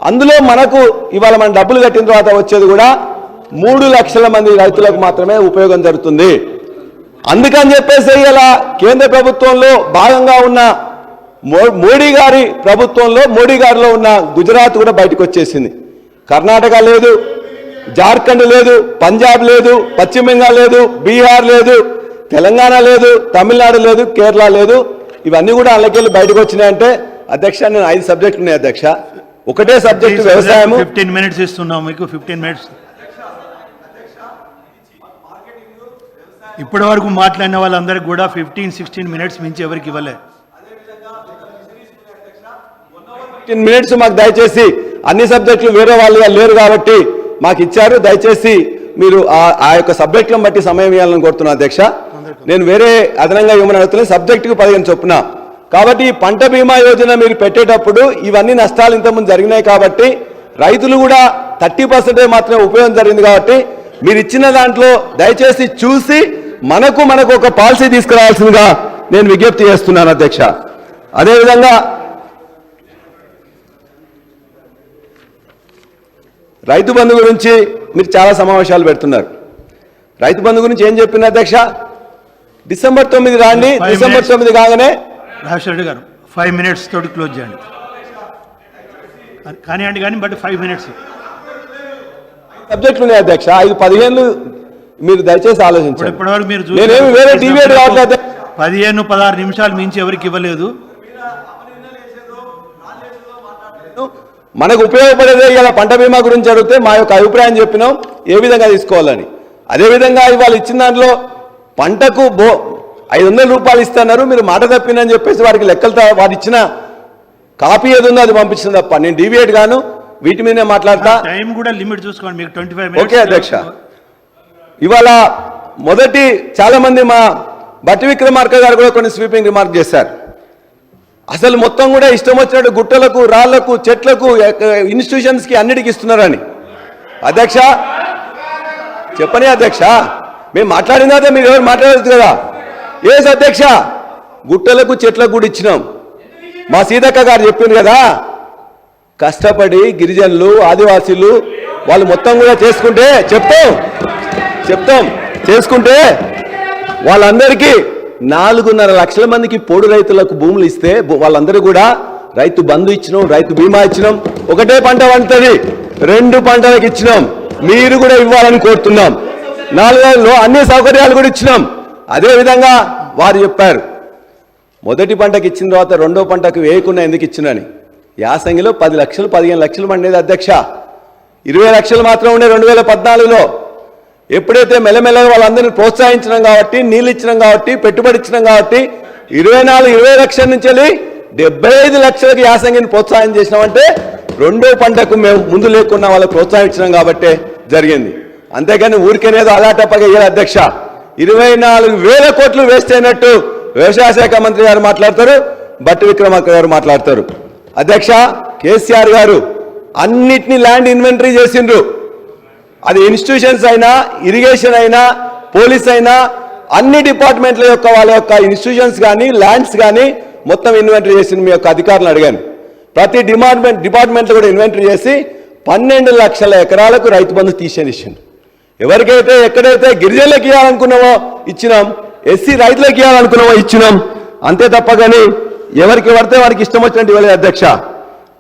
అందులో మనకు ఇవాళ మనం డబ్బులు కట్టిన తర్వాత వచ్చేది కూడా 3 లక్షల మంది రైతులకు మాత్రమే ఉపయోగం జరుగుతుంది. అందుకని చెప్పేసి ఇలా కేంద్ర ప్రభుత్వంలో భాగంగా ఉన్న మోడీ గారి ప్రభుత్వంలో, మోడీ గారిలో ఉన్న గుజరాత్ కూడా బయటకు వచ్చేసింది. కర్ణాటక లేదు, జార్ఖండ్ లేదు, పంజాబ్ లేదు, పశ్చిమ బెంగాల్ లేదు, బీహార్ లేదు, తెలంగాణ లేదు, తమిళనాడు లేదు, కేరళ లేదు. ఇవన్నీ కూడా అందులోకెళ్ళి బయటకు వచ్చినాయంటే అధ్యక్ష నేను 5 సబ్జెక్టులు ఉన్నాయి అధ్యక్ష. ఒకటే సబ్జెక్టు వ్యవసాయము. 15 మినిట్స్ ఇస్తున్నాం మీకు, 15 మినిట్స్. ఇప్పటి వరకు మాట్లాడిన వాళ్ళందరికీ కూడా 15-16 మినిట్స్ మించి ఎవరికి ఇవ్వలే. 15 మినిట్స్ మాకు దయచేసి, అన్ని సబ్జెక్టులు వేరే వాళ్ళుగా లేరు కాబట్టి మాకు ఇచ్చారు. దయచేసి మీరు ఆ యొక్క సబ్జెక్టులను బట్టి సమయం ఇవ్వాలని కోరుతున్నా అధ్యక్ష. నేను వేరే అదనంగా ఇవ్వమని అడుగుతున్నాను. సబ్జెక్టుకు 15 చొప్పున. కాబట్టి ఈ పంట బీమా యోజన మీరు పెట్టేటప్పుడు ఇవన్నీ నష్టాలు ఇంతకుముందు జరిగినాయి కాబట్టి రైతులు కూడా 30% మాత్రమే ఉపయోగం జరిగింది కాబట్టి మీరు ఇచ్చిన దాంట్లో దయచేసి చూసి మనకు ఒక పాలసీ తీసుకురావాల్సిందిగా నేను విజ్ఞప్తి చేస్తున్నాను అధ్యక్ష. అదేవిధంగా రైతు బంధు గురించి మీరు చాలా సమావేశాలు పెడుతున్నారు. రైతు బంధు గురించి ఏం చెప్పింది అధ్యక్ష? డిసెంబర్ 9 రాండి, డిసెంబర్ 9 కాగానే రాజశేఖర రెడ్డి గారు 5 మినిట్స్ తోటి క్లోజ్ చేయండి. కానీ బట్ 5 మినిట్స్ సబ్జెక్టులు ఉన్నాయి అధ్యక్ష. 5-15 మీరు దయచేసి ఆలోచించండి. ఇప్పటివరకు మీరు నేనేమి వేరే డిబేట్ కావట్లేదు. 15-16 నిమిషాలు మించి ఎవరికి ఇవ్వలేదు. మనకు ఉపయోగపడేదే ఇలా పంట బీమా గురించి అడిగితే మా యొక్క అభిప్రాయం చెప్పినాం ఏ విధంగా తీసుకోవాలని. అదేవిధంగా ఇవాళ ఇచ్చిన దాంట్లో పంటకు 500 రూపాయలు ఇస్తున్నారు, మీరు మాట తప్పినని చెప్పేసి వారికి లెక్కలతో వారు ఇచ్చిన కాపీ ఏది ఉందో అది పంపించింది తప్ప నేను డిబేట్ గాను వీటి మీదనే మాట్లాడతా. టైం కూడా లిమిట్ చూసుకోండి, మీకు 25 మినిట్స్. ఓకే అధ్యక్ష. ఇవాళ మొదటి చాలా మంది మా బట్టి విక్రమార్క గారు కూడా కొన్ని స్వీపింగ్ రిమార్క్ చేశారు. అసలు మొత్తం కూడా ఇష్టం వచ్చినట్టు గుట్టలకు, రాళ్లకు, చెట్లకు, ఇన్స్టిట్యూషన్స్కి అన్నిటికీ ఇస్తున్నారని. అధ్యక్ష చెప్పని అధ్యక్ష, మేము మాట్లాడిన తర్వాత మీరు ఎవరు మాట్లాడదు కదా. ఏస్ అధ్యక్ష, గుట్టలకు చెట్లకు కూడా ఇచ్చినాం. మా సీతక్క గారు చెప్పింది కదా, కష్టపడి గిరిజనులు, ఆదివాసీలు వాళ్ళు మొత్తం కూడా చేసుకుంటే చెప్తాం చేసుకుంటే వాళ్ళందరికీ 4.5 లక్షల మందికి పోడు రైతులకు భూములు ఇస్తే వాళ్ళందరూ కూడా రైతు బంధు ఇచ్చినాం, రైతు బీమా ఇచ్చినాం. ఒకటే పంట పండుతుంది, 2 పంటలకు ఇచ్చినాం. మీరు కూడా ఇవ్వాలని కోరుతున్నాం. 4 అన్ని సౌకర్యాలు కూడా ఇచ్చినాం. అదేవిధంగా వారు చెప్పారు మొదటి పంటకు ఇచ్చిన తర్వాత 2వ పంటకు వేయకుండా ఎందుకు ఇచ్చినని. యాసంగిలో 10 లక్షలు 15 లక్షలు పండేది అధ్యక్ష. 20 లక్షలు మాత్రం ఉండే 2014లో. ఎప్పుడైతే మెల్లమెల్లగా వాళ్ళందరినీ ప్రోత్సహించడం కాబట్టి, నీళ్ళు ఇచ్చినాం కాబట్టి, పెట్టుబడి ఇచ్చినాం కాబట్టి 24-20 లక్షల నుంచి 75 లక్షలకు యాసంగిని ప్రోత్సాహం చేసినామంటే 2వ పంటకు మేము ముందు లేకున్నా వాళ్ళకి ప్రోత్సహించడం కాబట్టే జరిగింది. అంతేగాని ఊరికేనేదో అలాటప్పగా ఇయ్యాలి అధ్యక్ష. 24,000 కోట్లు వేస్ట్ అయినట్టు వ్యవసాయ శాఖ మంత్రి గారు మాట్లాడతారు, బట్టి విక్రమార్క గారు మాట్లాడతారు. అధ్యక్ష, కేసీఆర్ గారు అన్నిటినీ ల్యాండ్ ఇన్వెంటరీ చేసిండ్రు. అది ఇన్స్టిట్యూషన్స్ అయినా, ఇరిగేషన్ అయినా, పోలీస్ అయినా, అన్ని డిపార్ట్మెంట్ల యొక్క వాళ్ళ యొక్క ఇన్స్టిట్యూషన్స్ కానీ, ల్యాండ్స్ కానీ మొత్తం ఇన్వెంటరీ చేసింది. మీ యొక్క అధికారులను అడిగాను. ప్రతి డిపార్ట్మెంట్లో కూడా ఇన్వెంటరీ చేసి 12 లక్షల ఎకరాలకు రైతు బంధు తీసేసిండు. ఎవరికైతే ఎక్కడైతే గిరిజనులకు ఇవ్వాలనుకున్నామో ఇచ్చినాం, ఎస్సీ రైతులకు ఇవ్వాలనుకున్నామో ఇచ్చినాం. అంతే తప్ప కానీ ఎవరికి పడితే వారికి ఇష్టం వచ్చినట్టు ఇవ్వలేదు అధ్యక్ష.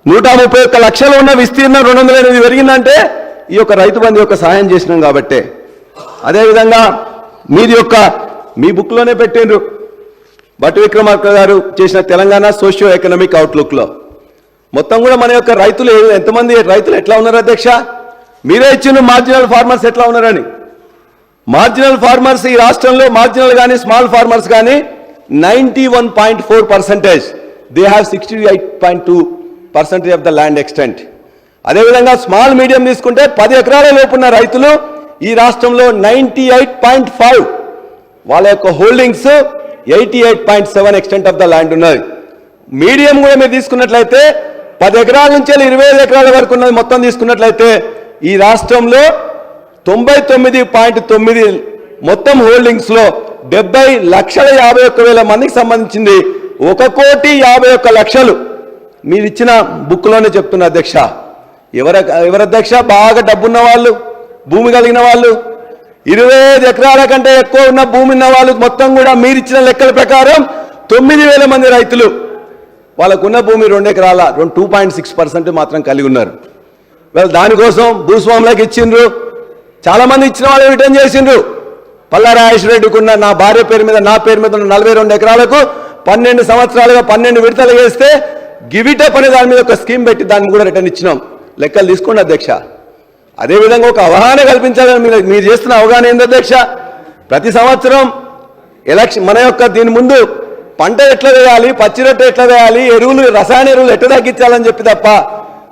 131 లక్షలు ఉన్న విస్తీర్ణం 208 పెరిగిందంటే ఈ యొక్క రైతు బంధు యొక్క సహాయం చేసినాం కాబట్టే. అదేవిధంగా మీ బుక్లోనే పెట్టిండ్రు బట్టి విక్రమార్క గారు చేసిన తెలంగాణ సోషియో ఎకనామిక్ అవుట్లుక్లో మొత్తం కూడా మన యొక్క రైతులు ఎంతమంది రైతులు ఎట్లా ఉన్నారు అధ్యక్ష? మీరే ఇచ్చిన మార్జినల్ ఫార్మర్స్ ఎట్లా ఉన్నారని. మార్జినల్ ఫార్మర్స్ ఈ రాష్ట్రంలో మార్జినల్ కానీ స్మాల్ ఫార్మర్స్ కానీ 91.4%, they have 68.2% of the land extent. అదేవిధంగా స్మాల్ మీడియం తీసుకుంటే 10 ఎకరాల లోపున్న రైతులు ఈ రాష్ట్రంలో 98.5, వాళ్ళ యొక్క holdings 88.7 extent of the land ఉన్నది. మీడియం కూడా మీరు తీసుకున్నట్లయితే 10 ఎకరాల నుంచి 25 ఎకరాల వరకు ఉన్నది మొత్తం తీసుకున్నట్లయితే ఈ రాష్ట్రంలో 99.9 మొత్తం హోల్డింగ్స్లో 70,51,000 మందికి సంబంధించింది 1,51,00,000 మీరు ఇచ్చిన బుక్లోనే చెప్తున్న అధ్యక్ష. ఎవరు అధ్యక్ష? బాగా డబ్బున్న వాళ్ళు, భూమి కలిగిన వాళ్ళు, 25 ఎకరాల కంటే ఎక్కువ ఉన్న భూమి ఉన్న వాళ్ళు మొత్తం కూడా మీరు ఇచ్చిన లెక్కల ప్రకారం 9,000 మంది రైతులు వాళ్ళకున్న భూమి 2 ఎకరాల 2.6% మాత్రం కలిగి ఉన్నారు. వాళ్ళు దానికోసం భూస్వాములకు ఇచ్చిండ్రు. చాలామంది ఇచ్చిన వాళ్ళు రిటర్న్ చేసిండ్రు. పల్లా రాజేశ్వరరెడ్డికున్న నా భార్య పేరు మీద, నా పేరు మీద ఉన్న 42 ఎకరాలకు 12 సంవత్సరాలుగా 12 విడతలు వేస్తే గివిటప్ అనే దాని మీద ఒక స్కీమ్ పెట్టి దాన్ని కూడా రిటర్న్ ఇచ్చినాం. లెక్కలు తీసుకోండి అధ్యక్ష. అదేవిధంగా ఒక అవగాహన కల్పించాలని మీరు చేస్తున్న అవగాహన ఏంది అధ్యక్ష? ప్రతి సంవత్సరం ఎలక్షన్ మన యొక్క దీని ముందు పంట ఎట్లా వేయాలి, పచ్చి రొట్టె ఎట్లా వేయాలి, ఎరువులు రసాయన ఎరువులు ఎట్లా తగ్గించాలని చెప్పి తప్ప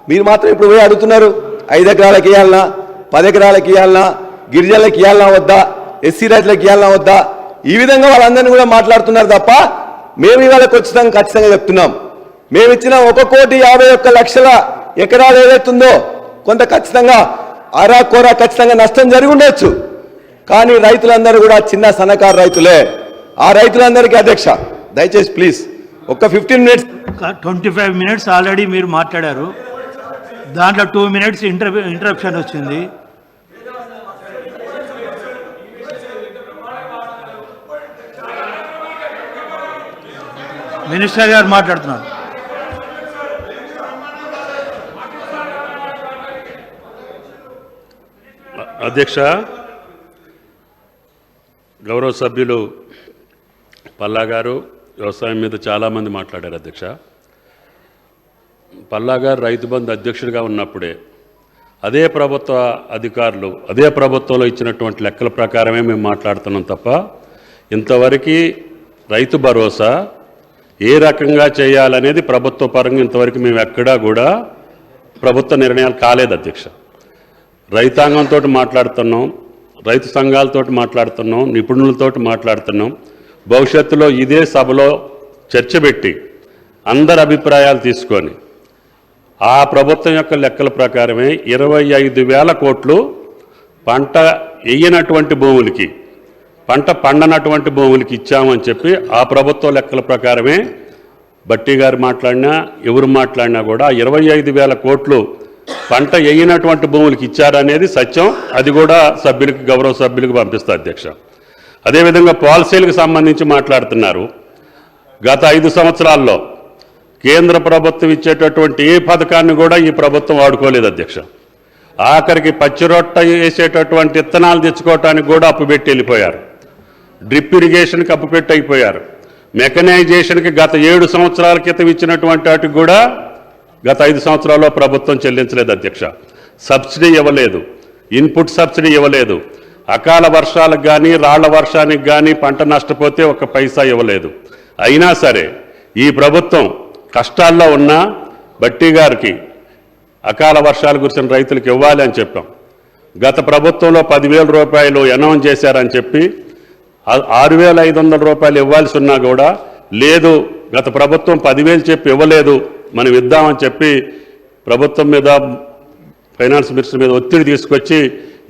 మీరు మాత్రం ఇప్పుడు పోయి అడుగుతున్నారు 5 ఎకరాలకు ఇవ్వాలన్నా, 10 ఎకరాలకు ఇవ్వాలన్నా, గిరిజనులకు ఇవ్వాలన్నా వద్దా, ఎస్సీ రైతులకు ఇవ్వాలన్నా వద్దా, ఈ విధంగా వాళ్ళందరినీ కూడా మాట్లాడుతున్నారు తప్ప మేము ఇవాళ ఖచ్చితంగా చెప్తున్నాం. మేము ఇచ్చిన 1,51,00,000 ఎకరాలు ఏదైతుందో కొంత ఖచ్చితంగా ఆరాకోరా ఖచ్చితంగా నష్టం జరిగి ఉండొచ్చు. కానీ రైతులందరూ కూడా చిన్న సన్నకారు రైతులే. ఆ రైతులందరికీ అధ్యక్ష దయచేసి ప్లీజ్ ఒక్క 15 మినిట్స్ 25 మినిట్స్ ఆల్రెడీ మీరు మాట్లాడారు. దాంట్లో 2 మినిట్స్ ఇంటరప్షన్ వచ్చింది. మినిస్టర్ గారు మాట్లాడుతున్నారు. అధ్యక్ష, గౌరవ సభ్యులు పల్లా గారు వ్యవసాయం మీద చాలామంది మాట్లాడారు. అధ్యక్ష, పల్లా గారు రైతు బంధు అధ్యక్షుడిగా ఉన్నప్పుడే అదే ప్రభుత్వ అధికారులు అదే ప్రభుత్వంలో ఇచ్చినటువంటి లెక్కల ప్రకారమే మేము మాట్లాడుతున్నాం తప్ప ఇంతవరకు రైతు భరోసా ఏ రకంగా చేయాలనేది ప్రభుత్వ పరంగా ఇంతవరకు మేము ఎక్కడా కూడా ప్రభుత్వ నిర్ణయాలు కాలేదు. అధ్యక్ష, రైతాంగంతో మాట్లాడుతున్నాం, రైతు సంఘాలతో మాట్లాడుతున్నాం, నిపుణులతో మాట్లాడుతున్నాం. భవిష్యత్తులో ఇదే సభలో చర్చ పెట్టి అందరి అభిప్రాయాలు తీసుకొని ఆ ప్రభుత్వం యొక్క లెక్కల ప్రకారమే 25,000 కోట్లు పంట వేయనటువంటి భూములకి, పంట పండనటువంటి భూములకి ఇచ్చామని చెప్పి ఆ ప్రభుత్వ లెక్కల ప్రకారమే బట్టి గారు మాట్లాడినా ఎవరు మాట్లాడినా కూడా 25,000 కోట్లు పంట వేయనటువంటి భూములకి ఇచ్చారనేది సత్యం. అది కూడా సభ్యులకి గౌరవ సభ్యులకు పంపిస్తా అధ్యక్ష. అదేవిధంగా పాలసీలకు సంబంధించి మాట్లాడుతున్నారు. గత 5 సంవత్సరాల్లో కేంద్ర ప్రభుత్వం ఇచ్చేటటువంటి ఏ పథకాన్ని కూడా ఈ ప్రభుత్వం వాడుకోలేదు అధ్యక్ష. ఆఖరికి పచ్చి రొట్ట వేసేటటువంటి విత్తనాలు తెచ్చుకోవటానికి కూడా అప్పు పెట్టి వెళ్ళిపోయారు. డ్రిప్ ఇరిగేషన్కి అప్పు పెట్టి అయిపోయారు. మెకనైజేషన్కి గత 7 సంవత్సరాల క్రితం ఇచ్చినటువంటి వాటికి కూడా గత 5 సంవత్సరాల్లో ప్రభుత్వం చెల్లించలేదు అధ్యక్ష. సబ్సిడీ ఇవ్వలేదు, ఇన్పుట్ సబ్సిడీ ఇవ్వలేదు. అకాల వర్షాలకు కానీ రాళ్ల వర్షానికి కానీ పంట నష్టపోతే 1 పైసా ఇవ్వలేదు. అయినా సరే ఈ ప్రభుత్వం కష్టాల్లో ఉన్న బట్టి గారికి అకాల వర్షాలు కురిసిన రైతులకు ఇవ్వాలి అని చెప్పాం. గత ప్రభుత్వంలో 10,000 రూపాయలు అనౌన్స్ చేశారని చెప్పి 6,500 రూపాయలు ఇవ్వాల్సి ఉన్నా కూడా లేదు, గత ప్రభుత్వం 10,000 చెప్పి ఇవ్వలేదు, మనం ఇద్దామని చెప్పి ప్రభుత్వం మీద ఫైనాన్స్ మినిస్టర్ మీద ఒత్తిడి తీసుకొచ్చి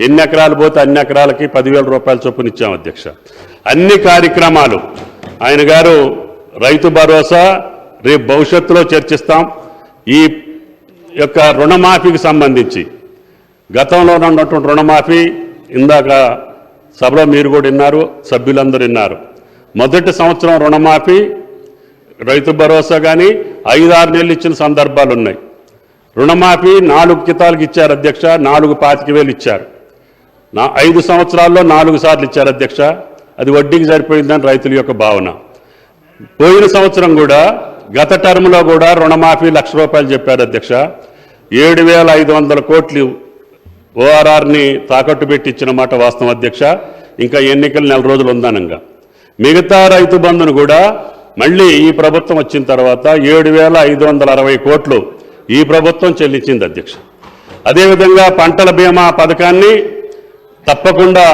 ఎన్ని ఎకరాలు పోతే అన్ని ఎకరాలకి 10,000 రూపాయల చొప్పున ఇచ్చాం అధ్యక్ష. అన్ని కార్యక్రమాలు ఆయన గారు రైతు భరోసా రేపు భవిష్యత్తులో చర్చిస్తాం. ఈ యొక్క రుణమాఫీకి సంబంధించి గతంలో ఉన్నటువంటి రుణమాఫీ ఇందాక సభలో మీరు కూడా విన్నారు, సభ్యులందరూ విన్నారు. మొదటి సంవత్సరం రుణమాఫీ రైతు భరోసా కానీ 5-6 నెలలు ఇచ్చిన సందర్భాలు ఉన్నాయి. రుణమాఫీ 4 కితాలకు ఇచ్చారు అధ్యక్ష, 4,25,000 ఇచ్చారు. 5 సంవత్సరాల్లో 4 సార్లు ఇచ్చారు అధ్యక్ష. అది వడ్డీకి సరిపోయిందని రైతుల యొక్క భావన. పోయిన సంవత్సరం కూడా గత టర్మ్లో కూడా రుణమాఫీ 1,00,000 రూపాయలు చెప్పారు అధ్యక్ష. 7,500 కోట్లు ఓఆర్ఆర్ని తాకట్టు పెట్టి ఇచ్చిన మాట వాస్తవం అధ్యక్ష. ఇంకా ఎన్నికలు 4 రోజులు ఉందనంగా మిగతా రైతు బంధును కూడా మళ్ళీ ఈ ప్రభుత్వం వచ్చిన తర్వాత 7,560 కోట్లు ఈ ప్రభుత్వం చెల్లించింది అధ్యక్ష. అదేవిధంగా పంటల బీమా పథకాన్ని తప్పకుండా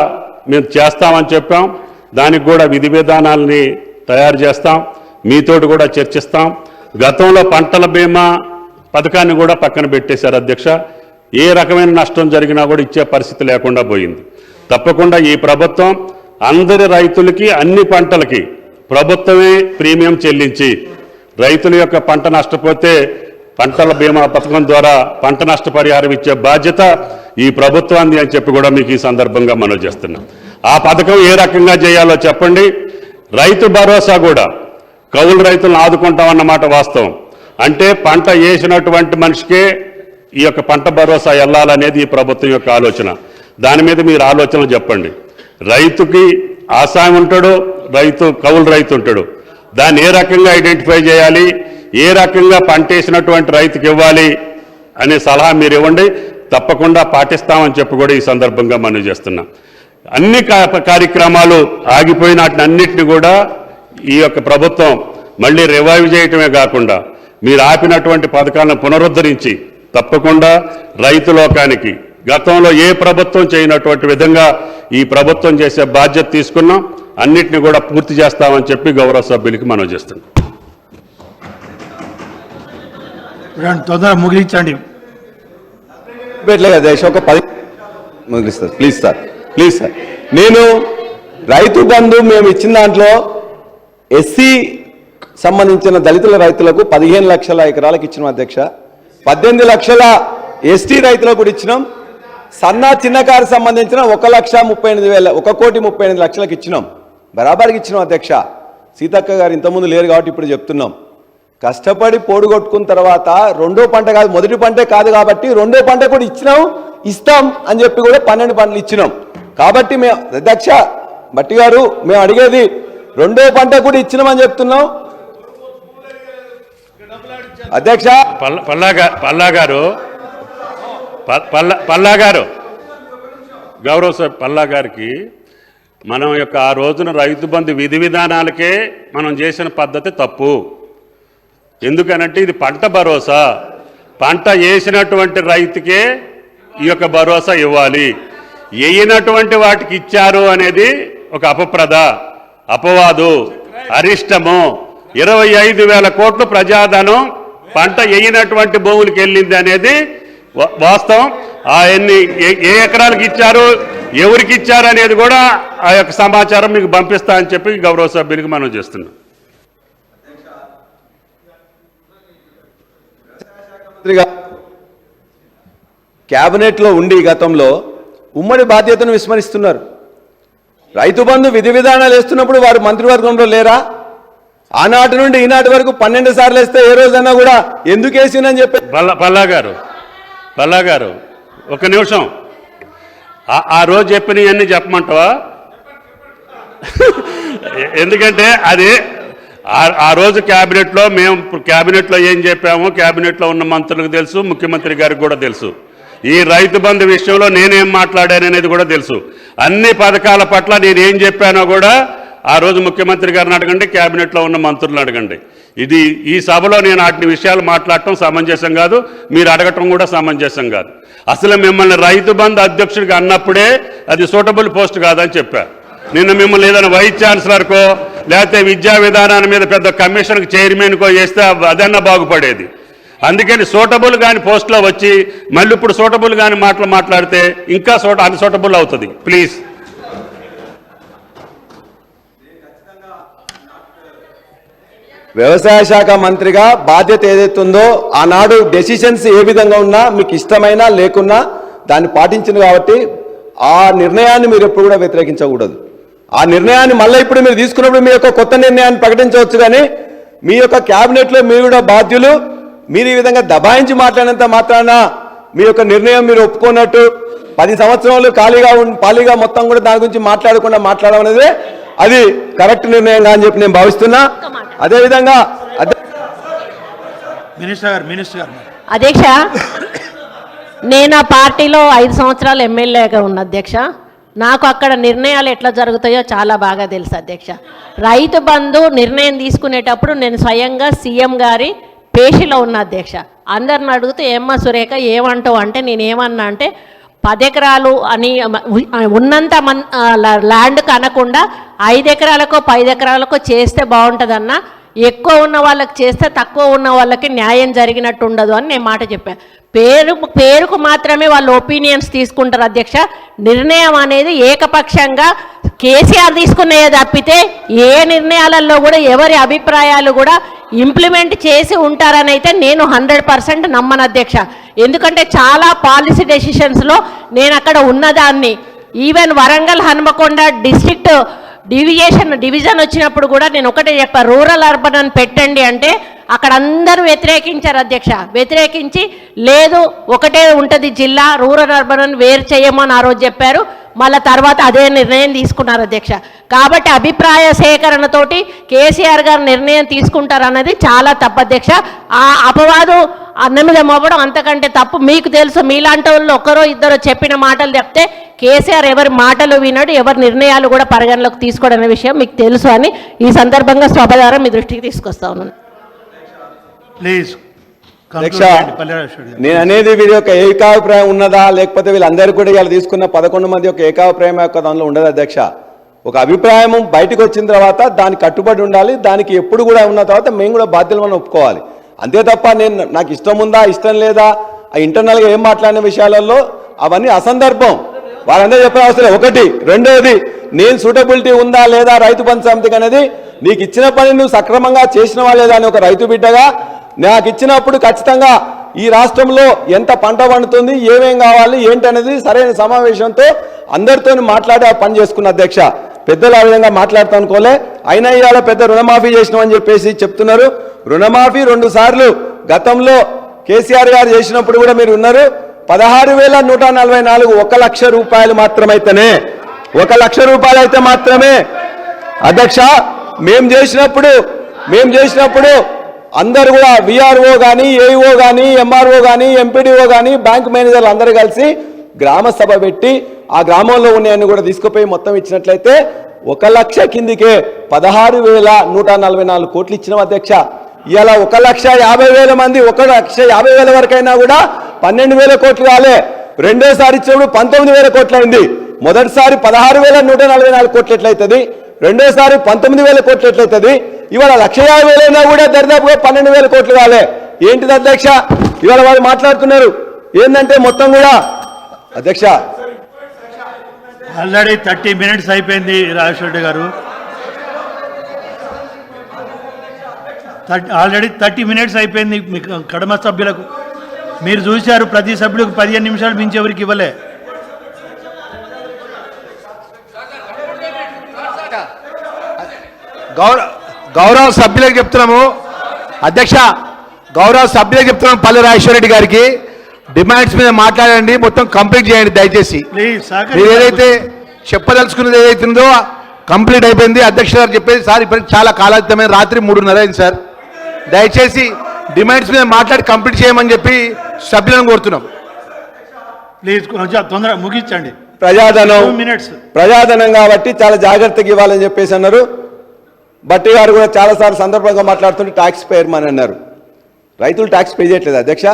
మేము చేస్తామని చెప్పాం. దానికి కూడా విధి విధానాలని తయారు చేస్తాం, మీతోటి కూడా చర్చిస్తాం. గతంలో పంటల బీమా పథకాన్ని కూడా పక్కన పెట్టేశారు అధ్యక్ష. ఏ రకమైన నష్టం జరిగినా కూడా ఇచ్చే పరిస్థితి లేకుండా పోయింది. తప్పకుండా ఈ ప్రభుత్వం అందరి రైతులకి అన్ని పంటలకి ప్రభుత్వమే ప్రీమియం చెల్లించి రైతుల యొక్క పంట నష్టపోతే పంటల బీమా పథకం ద్వారా పంట నష్టపరిహారం ఇచ్చే బాధ్యత ఈ ప్రభుత్వాన్ని అని చెప్పి కూడా మీకు ఈ సందర్భంగా మనవి చేస్తున్నాం. ఆ పథకం ఏ రకంగా చేయాలో చెప్పండి. రైతు భరోసా కూడా కౌలు రైతులను ఆదుకుంటామన్నమాట వాస్తవం. అంటే పంట వేసినటువంటి మనిషికే ఈ యొక్క పంట భరోసా వెళ్ళాలనేది ఈ ప్రభుత్వం యొక్క ఆలోచన. దాని మీద మీరు ఆలోచనలు చెప్పండి. రైతుకి ఆసాయం ఉంటాడు, కౌలు రైతు ఉంటాడు. దాన్ని ఏ రకంగా ఐడెంటిఫై చేయాలి, ఏ రకంగా పంట వేసినటువంటి రైతుకి ఇవ్వాలి అనే సలహా మీరు ఇవ్వండి, తప్పకుండా పాటిస్తామని చెప్పి కూడా ఈ సందర్భంగా మనం చేస్తున్నాం. అన్ని కార్యక్రమాలు ఆగిపోయిన వాటిని అన్నింటినీ కూడా ఈ యొక్క ప్రభుత్వం మళ్ళీ రివైవ్ చేయటమే కాకుండా మీరు ఆపినటువంటి పథకాలను పునరుద్ధరించి తప్పకుండా రైతు లోకానికి గతంలో ఏ ప్రభుత్వం చేయనటువంటి విధంగా ఈ ప్రభుత్వం చేసే బాధ్యత తీసుకున్నాం. అన్నిటిని కూడా పూర్తి చేస్తామని చెప్పి గౌరవ సభ్యులకి మనం చేస్తున్నాం. తొందరగా ముగిలించండి. అధ్యక్ష ఒక 10 ముగిస్తారు ప్లీజ్ సార్, ప్లీజ్ సార్. నేను రైతు బంధు మేము ఇచ్చిన దాంట్లో ఎస్సీ సంబంధించిన దళితుల రైతులకు 15 లక్షల ఎకరాలకు ఇచ్చినాం అధ్యక్ష. 18 లక్షల ఎస్టీ రైతులకు కూడా ఇచ్చినాం. సన్న చిన్నకారు సంబంధించిన 1,38,000 ఇచ్చినాం. బరాబర్కి ఇచ్చినాం అధ్యక్ష. సీతక్క గారు ఇంతకుముందు లేరు కాబట్టి ఇప్పుడు చెప్తున్నాం. కష్టపడి పోడుగొట్టుకున్న తర్వాత రెండో పంట కాదు, మొదటి పంటే కాదు కాబట్టి రెండో పంట కూడా ఇస్తాం అని చెప్పి కూడా 12 పంటలు ఇచ్చినాం. కాబట్టి మేము అధ్యక్ష భట్టి గారు మేము అడిగేది రెండో పంట కూడా ఇచ్చినామని చెప్తున్నాం అధ్యక్ష. పల్లా గారు గౌరవ సభ్యులు పల్లా గారికి మనం యొక్క ఆ రోజున రైతు బంధు విధి విధానాలకే మనం చేసిన పద్ధతి తప్పు. ఎందుకనంటే ఇది పంట భరోసా, పంట వేసినటువంటి రైతుకే ఈ యొక్క భరోసా ఇవ్వాలి. వేయనటువంటి వాటికి ఇచ్చారు అనేది ఒక అపవాదు, అరిష్టము. 25,000 కోట్లు ప్రజాధనం పంట వేయనటువంటి భూములకి వెళ్ళింది అనేది వాస్తవం. అవన్నీ ఏ ఎకరాలకు ఇచ్చారు, ఎవరికి ఇచ్చారు అనేది కూడా ఆ యొక్క సమాచారం మీకు పంపిస్తా అని చెప్పి గౌరవ సభ్యులకి మనం చేస్తున్నాం. క్యాబినెట్లో ఉండి గతంలో ఉమ్మడి బాధ్యతను విస్మరిస్తున్నారు. రైతు బంధు విధి విధానాలు వేస్తున్నప్పుడు వారు మంత్రివర్గంలో లేరా? ఆనాటి నుండి ఈనాటి వరకు 12 సార్లు వేస్తే ఏ రోజైనా కూడా ఎందుకు వేసిందని చెప్పి పల్లా గారు ఒక నిమిషం, ఆ రోజు చెప్పినవన్నీ చెప్పమంటావా? ఎందుకంటే అది ఆ రోజు క్యాబినెట్లో మేము క్యాబినెట్లో ఏం చెప్పామో క్యాబినెట్లో ఉన్న మంత్రులకు తెలుసు, ముఖ్యమంత్రి గారికి కూడా తెలుసు. ఈ రైతు బంధు విషయంలో నేనేం మాట్లాడాననేది కూడా తెలుసు. అన్ని పథకాల పట్ల నేనేం చెప్పానో కూడా ఆ రోజు ముఖ్యమంత్రి గారిని అడగండి, క్యాబినెట్లో ఉన్న మంత్రులను అడగండి. ఈ సభలో నేను వాటిని విషయాలు మాట్లాడటం సమంజసం కాదు, మీరు అడగటం కూడా సమంజసం కాదు. అసలు మిమ్మల్ని రైతు బంధు అధ్యక్షుడిగా అన్నప్పుడే అది సూటబుల్ పోస్ట్ కాదని చెప్పా. నిన్న మిమ్మల్ని ఏదైనా వైస్ ఛాన్సలర్కో లేకపోతే విద్యా విధానాన్ని మీద పెద్ద కమిషన్కి చైర్మన్కో చేస్తే అదన్నా బాగుపడేది. అందుకని సూటబుల్ కాని పోస్ట్లో వచ్చి మళ్ళీ ఇప్పుడు సూటబుల్ కాని మాట్లాడితే ఇంకా అన్సూటబుల్ అవుతుంది. ప్లీజ్. వ్యవసాయ శాఖ మంత్రిగా బాధ్యత ఏదైతుందో ఆనాడు డెసిషన్స్ ఏ విధంగా ఉన్నా మీకు ఇష్టమైనా లేకున్నా దాన్ని పాటించింది కాబట్టి ఆ నిర్ణయాన్ని మీరు ఎప్పుడు కూడా వ్యతిరేకించకూడదు. ఆ నిర్ణయాన్ని మళ్ళీ ఇప్పుడు మీరు తీసుకున్నప్పుడు మీ యొక్క కొత్త నిర్ణయాన్ని ప్రకటించవచ్చు. కానీ మీ యొక్క క్యాబినెట్లో మీరు కూడా బాధ్యులు. మీరు ఈ విధంగా దబాయించి మాట్లాడినంత మాత్రాన మీ యొక్క నిర్ణయం మీరు ఒప్పుకున్నట్టు 10 సంవత్సరాలు ఖాళీగా మొత్తం కూడా దాని గురించి మాట్లాడడం అనేది అది కరెక్ట్ నిర్ణయం అని చెప్పి నేను భావిస్తున్నా. అదేవిధంగా అధ్యక్ష, నేను ఆ పార్టీలో 5 సంవత్సరాలు ఎమ్మెల్యేగా ఉన్న అధ్యక్ష. నాకు అక్కడ నిర్ణయాలు ఎట్లా జరుగుతాయో చాలా బాగా తెలుసు అధ్యక్ష. రైతు బంధు నిర్ణయం తీసుకునేటప్పుడు నేను స్వయంగా సీఎం గారి పేషిలో ఉన్న అధ్యక్ష. అందరిని అడిగితే ఏమ్మా సురేఖ ఏమంటావు అంటే నేనేమన్నా అంటే 10 ఎకరాలు అని ఉన్నంత ల్యాండ్ కనకుండా 5 ఎకరాలకో 10 ఎకరాలకో చేస్తే బాగుంటుందన్న, ఎక్కువ ఉన్న వాళ్ళకి చేస్తే తక్కువ ఉన్న వాళ్ళకి న్యాయం జరిగినట్టు ఉండదు అని నేను మాట చెప్పాను. పేరుకు మాత్రమే వాళ్ళు ఒపీనియన్స్ తీసుకుంటారు అధ్యక్ష. నిర్ణయం అనేది ఏకపక్షంగా కేసీఆర్ తీసుకునేది తప్పితే ఏ నిర్ణయాలలో కూడా ఎవరి అభిప్రాయాలు కూడా ఇంప్లిమెంట్ చేసి ఉంటారని అయితే నేను 100% నమ్మను అధ్యక్ష. ఎందుకంటే చాలా పాలసీ డెసిషన్స్లో నేను అక్కడ ఉన్నదాన్ని. Even Warangal Hanumakonda district division వచ్చినప్పుడు కూడా నేను ఒకటే చెప్పాను, రూరల్ అర్బన్ అని పెట్టండి అంటే అక్కడ అందరూ వ్యతిరేకించారు అధ్యక్ష. వ్యతిరేకించి లేదు ఒకటే ఉంటుంది జిల్లా, రూరల్ అర్బన్ అని వేరు చేయమని ఆ రోజు చెప్పారు. మళ్ళీ తర్వాత అదే నిర్ణయం తీసుకున్నారు అధ్యక్ష. కాబట్టి అభిప్రాయ సేకరణతోటి కేసీఆర్ గారు నిర్ణయం తీసుకుంటారన్నది చాలా తప్పు అధ్యక్ష. ఆ అపవాదు అన్న మీద మోపడం అంతకంటే తప్పు. మీకు తెలుసు, మీలాంటి వాళ్ళు ఒక్కరో ఇద్దరు చెప్పిన మాటలు చెప్తే కేసీఆర్ ఎవరి మాటలు వినడు, ఎవరి నిర్ణయాలు కూడా పరిగణలోకి తీసుకోవడం విషయం మీకు తెలుసు అని ఈ సందర్భంగా సభ ద్వారా మీ దృష్టికి తీసుకొస్తా ఉన్నాను. ప్లీజ్ అధ్యక్ష, నేను అనేది వీరి యొక్క ఏకాభిప్రాయం ఉన్నదా లేకపోతే వీళ్ళందరూ కూడా ఇలా తీసుకున్న 11 మంది యొక్క ఏకాభిప్రాయం యొక్క దానిలో ఉండదు అధ్యక్ష. ఒక అభిప్రాయం బయటకు వచ్చిన తర్వాత దానికి కట్టుబడి ఉండాలి. దానికి ఎప్పుడు కూడా ఉన్న తర్వాత మేము కూడా బాధ్యతలు మనం ఒప్పుకోవాలి. అంతే తప్ప నాకు ఇష్టం ఉందా ఇష్టం లేదా ఆ ఇంటర్నల్గా ఏం మాట్లాడిన విషయాలలో అవన్నీ అసందర్భం. వాళ్ళందరూ చెప్పే అవసరం ఒకటి. రెండవది, నేను సూటబిలిటీ ఉందా లేదా రైతు బంధు సమితికి అనేది నీకు ఇచ్చిన పని నువ్వు సక్రమంగా చేసినవా లేదా అని ఒక రైతు బిడ్డగా నాకు ఇచ్చినప్పుడు ఖచ్చితంగా ఈ రాష్ట్రంలో ఎంత పంట పండుతుంది, ఏమేం కావాలి ఏంటి అనేది సరైన సమావేశంతో అందరితో మాట్లాడి ఆ పని చేసుకున్న అధ్యక్ష. పెద్దలు ఆ విధంగా మాట్లాడుతూ అనుకోలే. అయినా ఇవాళ పెద్ద రుణమాఫీ చేసినామని చెప్పేసి చెప్తున్నారు. రుణమాఫీ 2 సార్లు గతంలో కేసీఆర్ గారు చేసినప్పుడు కూడా మీరు ఉన్నారు. 16,144 1 లక్ష రూపాయలు మాత్రమైతేనే 1 లక్ష రూపాయలు అయితే మాత్రమే అధ్యక్ష మేము చేసినప్పుడు అందరు కూడా విఆర్ఓ కానీ ఏఈఓ కానీ ఎంఆర్ఓ కానీ ఎంపీడీఓ కానీ బ్యాంక్ మేనేజర్లు అందరూ కలిసి గ్రామ సభ పెట్టి ఆ గ్రామంలో ఉన్నాయని కూడా తీసుకుపోయి మొత్తం ఇచ్చినట్లయితే 1 లక్ష కిందికే 16,144 కోట్లు ఇచ్చిన అధ్యక్ష. ఇలా 1,50,000 మంది 1,50,000 వరకైనా కూడా 12,000 కోట్లు కాలే. రెండోసారి ఇచ్చినప్పుడు 19,000 కోట్లు అయింది. మొదటిసారి 16,144 కోట్లు ఎట్లయితుంది, రెండోసారి 19,000 కోట్లు ఎట్లయితుంది. ఇవాళ 1,50,000 అయినా కూడా దరిదాపుగా 12,000 కోట్లు కాలే. ఏంటిది అధ్యక్ష ఇవాళ వాళ్ళు మాట్లాడుతున్నారు ఏంటంటే మొత్తం కూడా అధ్యక్ష ఆల్రెడీ 30 minutes అయిపోయింది రాజేశ్వర రెడ్డి గారు. ఆల్రెడీ 30 minutes అయిపోయింది. మీకు కడమ సభ్యులకు మీరు చూశారు, ప్రతి సభ్యులకు 15 నిమిషాలు మించి ఎవరికి ఇవ్వలే. గౌరవ సభ్యులకు చెప్తున్నాము అధ్యక్ష, గౌరవ సభ్యులకు చెప్తున్నాము పల్లె రాజేశ్వర రెడ్డి గారికి డిమాండ్స్ మీద మాట్లాడండి, మొత్తం కంప్లీట్ చేయండి దయచేసి. మీరు ఏదైతే చెప్పదలుచుకున్నది ఏదైతే ఉందో కంప్లీట్ అయిపోయింది. అధ్యక్ష గారు చెప్పేది సార్ ఇప్పటికి చాలా కాలాతీతమైన రాత్రి 3:30 అయింది సార్. దయచేసి డిమాండ్స్ మీద మాట్లాడి కంప్లీట్ చేయమని చెప్పి సభ్యులను కోరుతున్నాం. ప్లీజ్ కొంచెం తొందరగా ముగించండి. ప్రజాధనం కాబట్టి చాలా జాగ్రత్తగా ఇవ్వాలని చెప్పేసి అన్నారు. బట్టి గారు కూడా చాలాసార్లు సందర్భంగా మాట్లాడుతుంటే ట్యాక్స్ పేయర్ అని అన్నారు. రైతులు ట్యాక్స్ పే చేయట్లేదు అధ్యక్ష.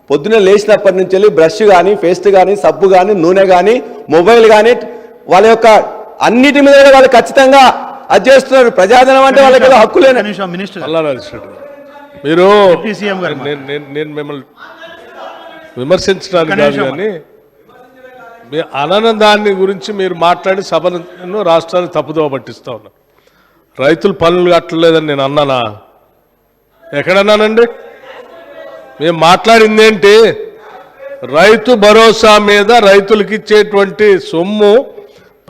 పొద్దున్న లేచినప్పటి నుంచి వెళ్ళి బ్రష్ కానీ పేస్ట్ కానీ సబ్బు కానీ నూనె కానీ మొబైల్ కానీ వాళ్ళ యొక్క అన్నిటి మీద వాళ్ళు ఖచ్చితంగా అది చేస్తున్నారు. ప్రజాధనం అంటే వాళ్ళకి ఏదో హక్కు లేని మీరు నేను మిమ్మల్ని విమర్శించడానికి కాదు కానీ మీ ఆనందాన్ని గురించి మీరు మాట్లాడి సభను రాష్ట్రాన్ని తప్పుదోవ పట్టిస్తా ఉన్నారు. రైతులు పనులు కట్టలేదని నేను అన్నానా? ఎక్కడన్నానండి? మేము మాట్లాడింది ఏంటి? రైతు భరోసా మీద రైతులకు ఇచ్చేటువంటి సొమ్ము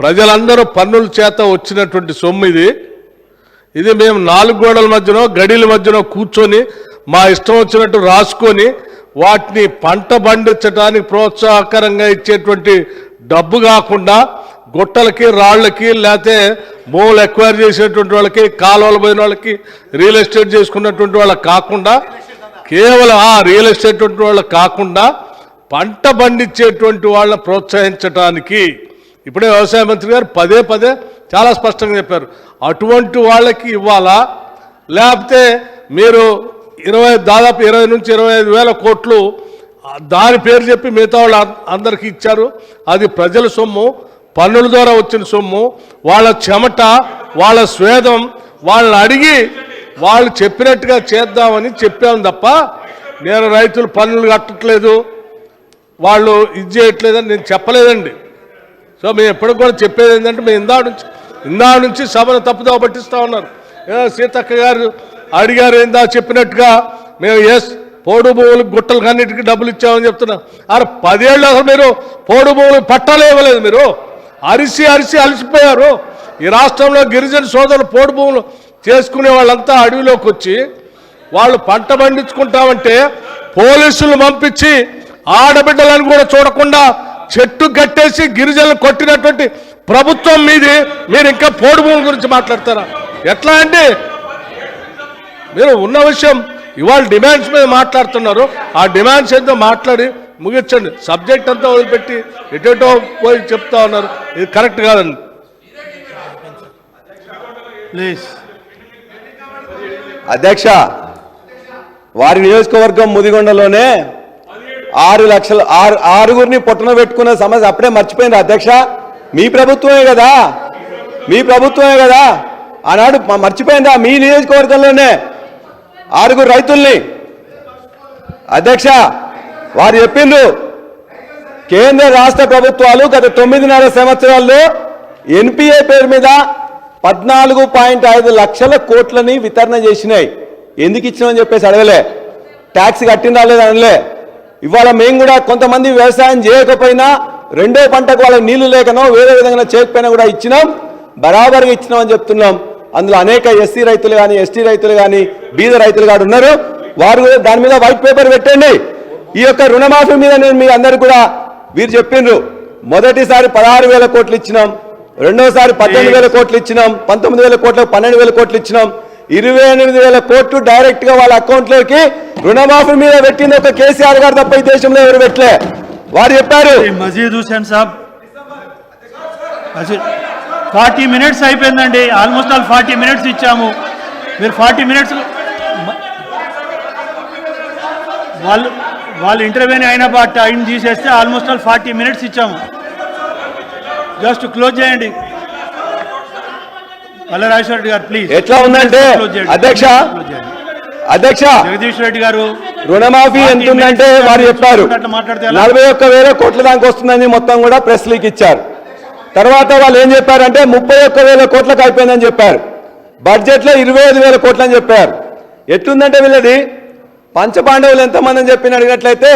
ప్రజలందరూ పన్నుల చేత వచ్చినటువంటి సొమ్ము ఇది మేము 4 గోడల మధ్యనో గడిల మధ్యనో కూర్చొని మా ఇష్టం వచ్చినట్టు రాసుకొని వాటిని పంట పండించడానికి ప్రోత్సాహకరంగా ఇచ్చేటువంటి డబ్బు కాకుండా గుట్టలకి రాళ్ళకి లేకపోతే భూములు ఎక్వైర్ చేసేటువంటి వాళ్ళకి కాలువలు పోయిన వాళ్ళకి రియల్ ఎస్టేట్ చేసుకున్నటువంటి వాళ్ళకి కాకుండా కేవలం రియల్ ఎస్టేట్ వాళ్ళకి కాకుండా పంట పండించేటువంటి వాళ్ళని ప్రోత్సహించడానికి ఇప్పుడే వ్యవసాయ మంత్రి గారు పదే చాలా స్పష్టంగా చెప్పారు. అటువంటి వాళ్ళకి ఇవ్వాలా, లేకపోతే మీరు దాదాపు 20 నుంచి 25,000 కోట్లు దాని పేరు చెప్పి మిగతా వాళ్ళు అందరికీ ఇచ్చారు. అది ప్రజల సొమ్ము, పన్నుల ద్వారా వచ్చిన సొమ్ము, వాళ్ళ చెమట, వాళ్ళ స్వేదం, వాళ్ళని అడిగి వాళ్ళు చెప్పినట్టుగా చేద్దామని చెప్పాము తప్ప నేను రైతులు పన్నులు కట్టట్లేదు, వాళ్ళు ఇది చేయట్లేదని నేను చెప్పలేదండి. సో మేము ఎప్పటికి కూడా చెప్పేది ఏంటంటే మేము ఇందా నుంచి సభను తప్పుదోవ పట్టిస్తూ ఉన్నారు. సీతక్క గారు అడిగారు ఇందా చెప్పినట్టుగా మేము పోడు భూములు గుట్టలకు అన్నిటికీ డబ్బులు ఇచ్చామని చెప్తున్నాం. 10 ఏళ్ళు అసలు మీరు పోడు భూములు పట్టాలు ఇవ్వలేదు. మీరు అరిసి అలసిపోయారు. ఈ రాష్ట్రంలో గిరిజన సోదరులు పోడు భూములు చేసుకునే వాళ్ళంతా అడవిలోకి వచ్చి వాళ్ళు పంట పండించుకుంటామంటే పోలీసులు పంపించి ఆడబిడ్డలను కూడా చూడకుండా చెట్టు కట్టేసి గిరిజనులు కొట్టినటువంటి ప్రభుత్వం మీది, మీరు ఇంకా పోడు భూముల గురించి మాట్లాడతారా? ఎట్లా అంటే మీరు ఉన్న విషయం ఇవాళ డిమాండ్స్ మీద మాట్లాడుతున్నారు. ఆ డిమాండ్స్ ఏంటో మాట్లాడి ముగించండి. సబ్జెక్ట్ అంతా వదిలిపెట్టి ఎటో పోయి చెప్తా ఉన్నారు. ఇది కరెక్ట్ కాదండి. ప్లీజ్. అధ్యక్ష, వారి నియోజకవర్గం ముదిగొండలోనే 6 లక్షల ఆరుగురిని పొట్టన పెట్టుకున్న సమస్య అప్పుడే మర్చిపోయింది అధ్యక్ష. మీ ప్రభుత్వమే కదా, మీ ప్రభుత్వమే కదా ఆనాడు మర్చిపోయిందా? మీ నియోజకవర్గంలోనే 6 రైతుల్ని అధ్యక్ష వారు చెప్పిండ్రు, కేంద్ర రాష్ట్ర ప్రభుత్వాలు గత 9.5 సంవత్సరాల్లో ఎన్పిఏ పేరు మీద 14.5 లక్షల కోట్లని వితరణ చేసినాయి. ఎందుకు ఇచ్చినామని చెప్పేసి అడగలే, ట్యాక్స్ కట్టిందా లేదా అనలే. ఇవాళ మేము కూడా కొంతమంది వ్యవసాయం చేయకపోయినా రెండో పంటకు వాళ్ళకి నీళ్లు లేకనో వేరే విధంగా చేయకపోయినా కూడా ఇచ్చినాం, బరాబర్గా ఇచ్చినాం అని చెప్తున్నాం. అందులో అనేక ఎస్సీ రైతులు కానీ, ఎస్టీ రైతులు కానీ, బీద రైతులు కానీ ఉన్నారు. వారు కూడా దాని మీద వైట్ పేపర్ పెట్టండి. ఈ యొక్క రుణమాఫీ మీద నేను మీ అందరికి కూడా వీరు చెప్పిండ్రు, మొదటిసారి 16,000 కోట్లు ఇచ్చినాం, రెండోసారి 18,000 కోట్లు ఇచ్చినాం, 19,000 కోట్లు 12,000 కోట్లు ఇచ్చినాం, 28,000 కోట్లు డైరెక్ట్ గా వాళ్ళ అకౌంట్లోకి రుణమాఫీ మీద పెట్టింది ఒక కేసీఆర్ గారు తప్ప ఈ దేశంలో ఎవరు పెట్టలే. వారు చెప్పారు. మజీద్ హుసేన్ సాబ్ 40 మినిట్స్ అయిపోయిందండి. ఆల్మోస్ట్ ఆల్ 40 మినిట్స్ ఇచ్చాము. మీరు 40 మినిట్స్ వాళ్ళు ఇంటర్వ్యూని అయిన టైం తీసేస్తే ఆల్మోస్ట్ ఆల్ 40 మినిట్స్ ఇచ్చాము. జస్ట్ క్లోజ్ చేయండి. రాజేశ్వర రెడ్డి గారు ప్లీజ్. ఎట్లా ఉందంటే అధ్యక్ష, అధ్యక్ష జగదీష్ రెడ్డి గారు రుణమాఫీ ఎంత ఉందంటే వారు చెప్పారు 41,000 కోట్ల దాకా వస్తుందని మొత్తం కూడా ప్రెస్ లీక్ ఇచ్చారు. తర్వాత వాళ్ళు ఏం చెప్పారంటే 31,000 కోట్లకు అయిపోయిందని చెప్పారు. బడ్జెట్లో 25,000 కోట్లు అని చెప్పారు. ఎట్లుందంటే వీళ్ళది పంచపాండవులు ఎంతమంది అని చెప్పి అడిగినట్లయితే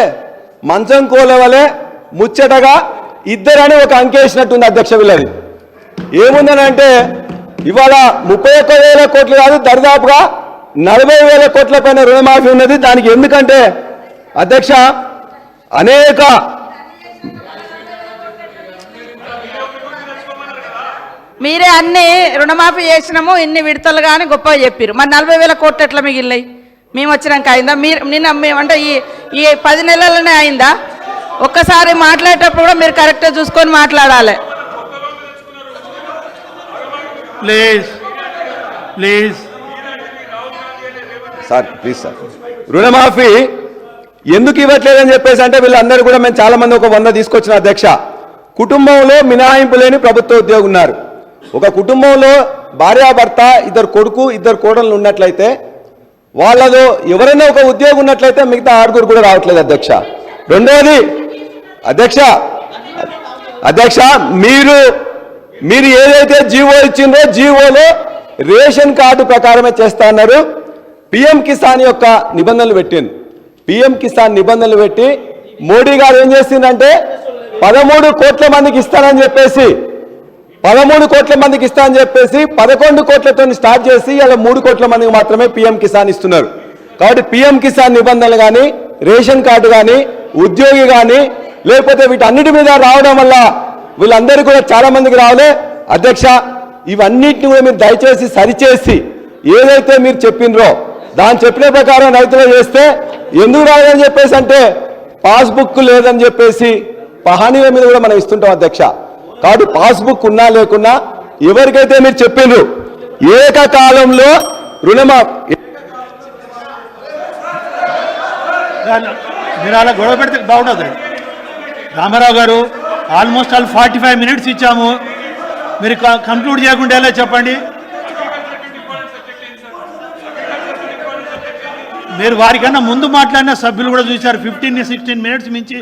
మంచం కోలవలే ముచ్చటగా ఇద్దరని ఒక అంకేసినట్టుంది అధ్యక్ష. వీళ్ళది ఏముందనంటే ఇవాళ 31,000 కోట్లు కాదు, దరిదాపుగా 40,000 కోట్ల పైన రుణమాఫీ ఉన్నది. దానికి ఎందుకంటే అధ్యక్ష అనేక మీరే అన్ని రుణమాఫీ చేసినాము, ఇన్ని విడతలు కానీ గొప్పగా చెప్పారు. మరి 40,000 కోట్లు ఎట్లా మిగిలినాయి? మేము వచ్చినాక అయిందా? మీరు నిన్న అంటే ఈ 10 నెలలనే అయిందా? ఒక్కసారి మాట్లాడేటప్పుడు కూడా మీరు కరెక్ట్గా చూసుకొని మాట్లాడాలి. Please please sir, please sir. రుణమాఫీ ఎందుకు ఇవ్వట్లేదని చెప్పేసి అంటే వీళ్ళందరూ కూడా మేము చాలా మంది ఒక 100 తీసుకొచ్చిన అధ్యక్ష. కుటుంబంలో మినహాయింపు లేని ప్రభుత్వ ఉద్యోగి ఉన్నారు. ఒక కుటుంబంలో భార్యాభర్త, 2 కొడుకు 2 కోడళ్ళు ఉన్నట్లయితే వాళ్ళలో ఎవరైనా ఒక ఉద్యోగం ఉన్నట్లయితే మిగతా 6 కూడా రావట్లేదు అధ్యక్ష. రెండోది అధ్యక్ష మీరు ఏదైతే జీవో ఇచ్చిందో జీవోలో రేషన్ కార్డు ప్రకారమే చేస్తా అన్నారు. పిఎం కిసాన్ యొక్క నిబంధనలు పెట్టింది. పిఎం కిసాన్ నిబంధనలు పెట్టి మోడీ గారు ఏం చేసిందంటే 13 కోట్ల మందికి ఇస్తానని చెప్పేసి 11 కోట్లతో స్టార్ట్ చేసి ఇలా 3 కోట్ల మందికి మాత్రమే పిఎం కిసాన్ ఇస్తున్నారు. కాబట్టి పిఎం కిసాన్ నిబంధనలు కానీ, రేషన్ కార్డు కానీ, ఉద్యోగి కానీ, లేకపోతే వీటన్నిటి మీద రావడం వల్ల వీళ్ళందరికీ కూడా చాలా మందికి రావలే అధ్యక్ష. ఇవన్నిటిని కూడా మీరు దయచేసి సరిచేసి ఏదైతే మీరు చెప్పినరో దాని చెప్పిన ప్రకారం రైతులు చేస్తే ఎందుకు రాదని చెప్పేసి అంటే పాస్బుక్ లేదని చెప్పేసి పహానీల మీద కూడా మనం ఇస్తుంటాం అధ్యక్ష. కాబట్టి పాస్బుక్ ఉన్నా లేకున్నా ఎవరికైతే మీరు చెప్పిండ్రు ఏకకాలంలో రుణమాఫీ మీరు అలా గొడవ పెడితే బాగుంటుంది. రామారావు గారు ఆల్మోస్ట్ ఆల్ 45 మినిట్స్ ఇచ్చాము. మీరు కంక్లూడ్ చేయకుండా ఎలా చెప్పండి? మీరు వారికన్నా ముందు మాట్లాడిన సభ్యులు కూడా చూశారు. 15-16 మినిట్స్ మించి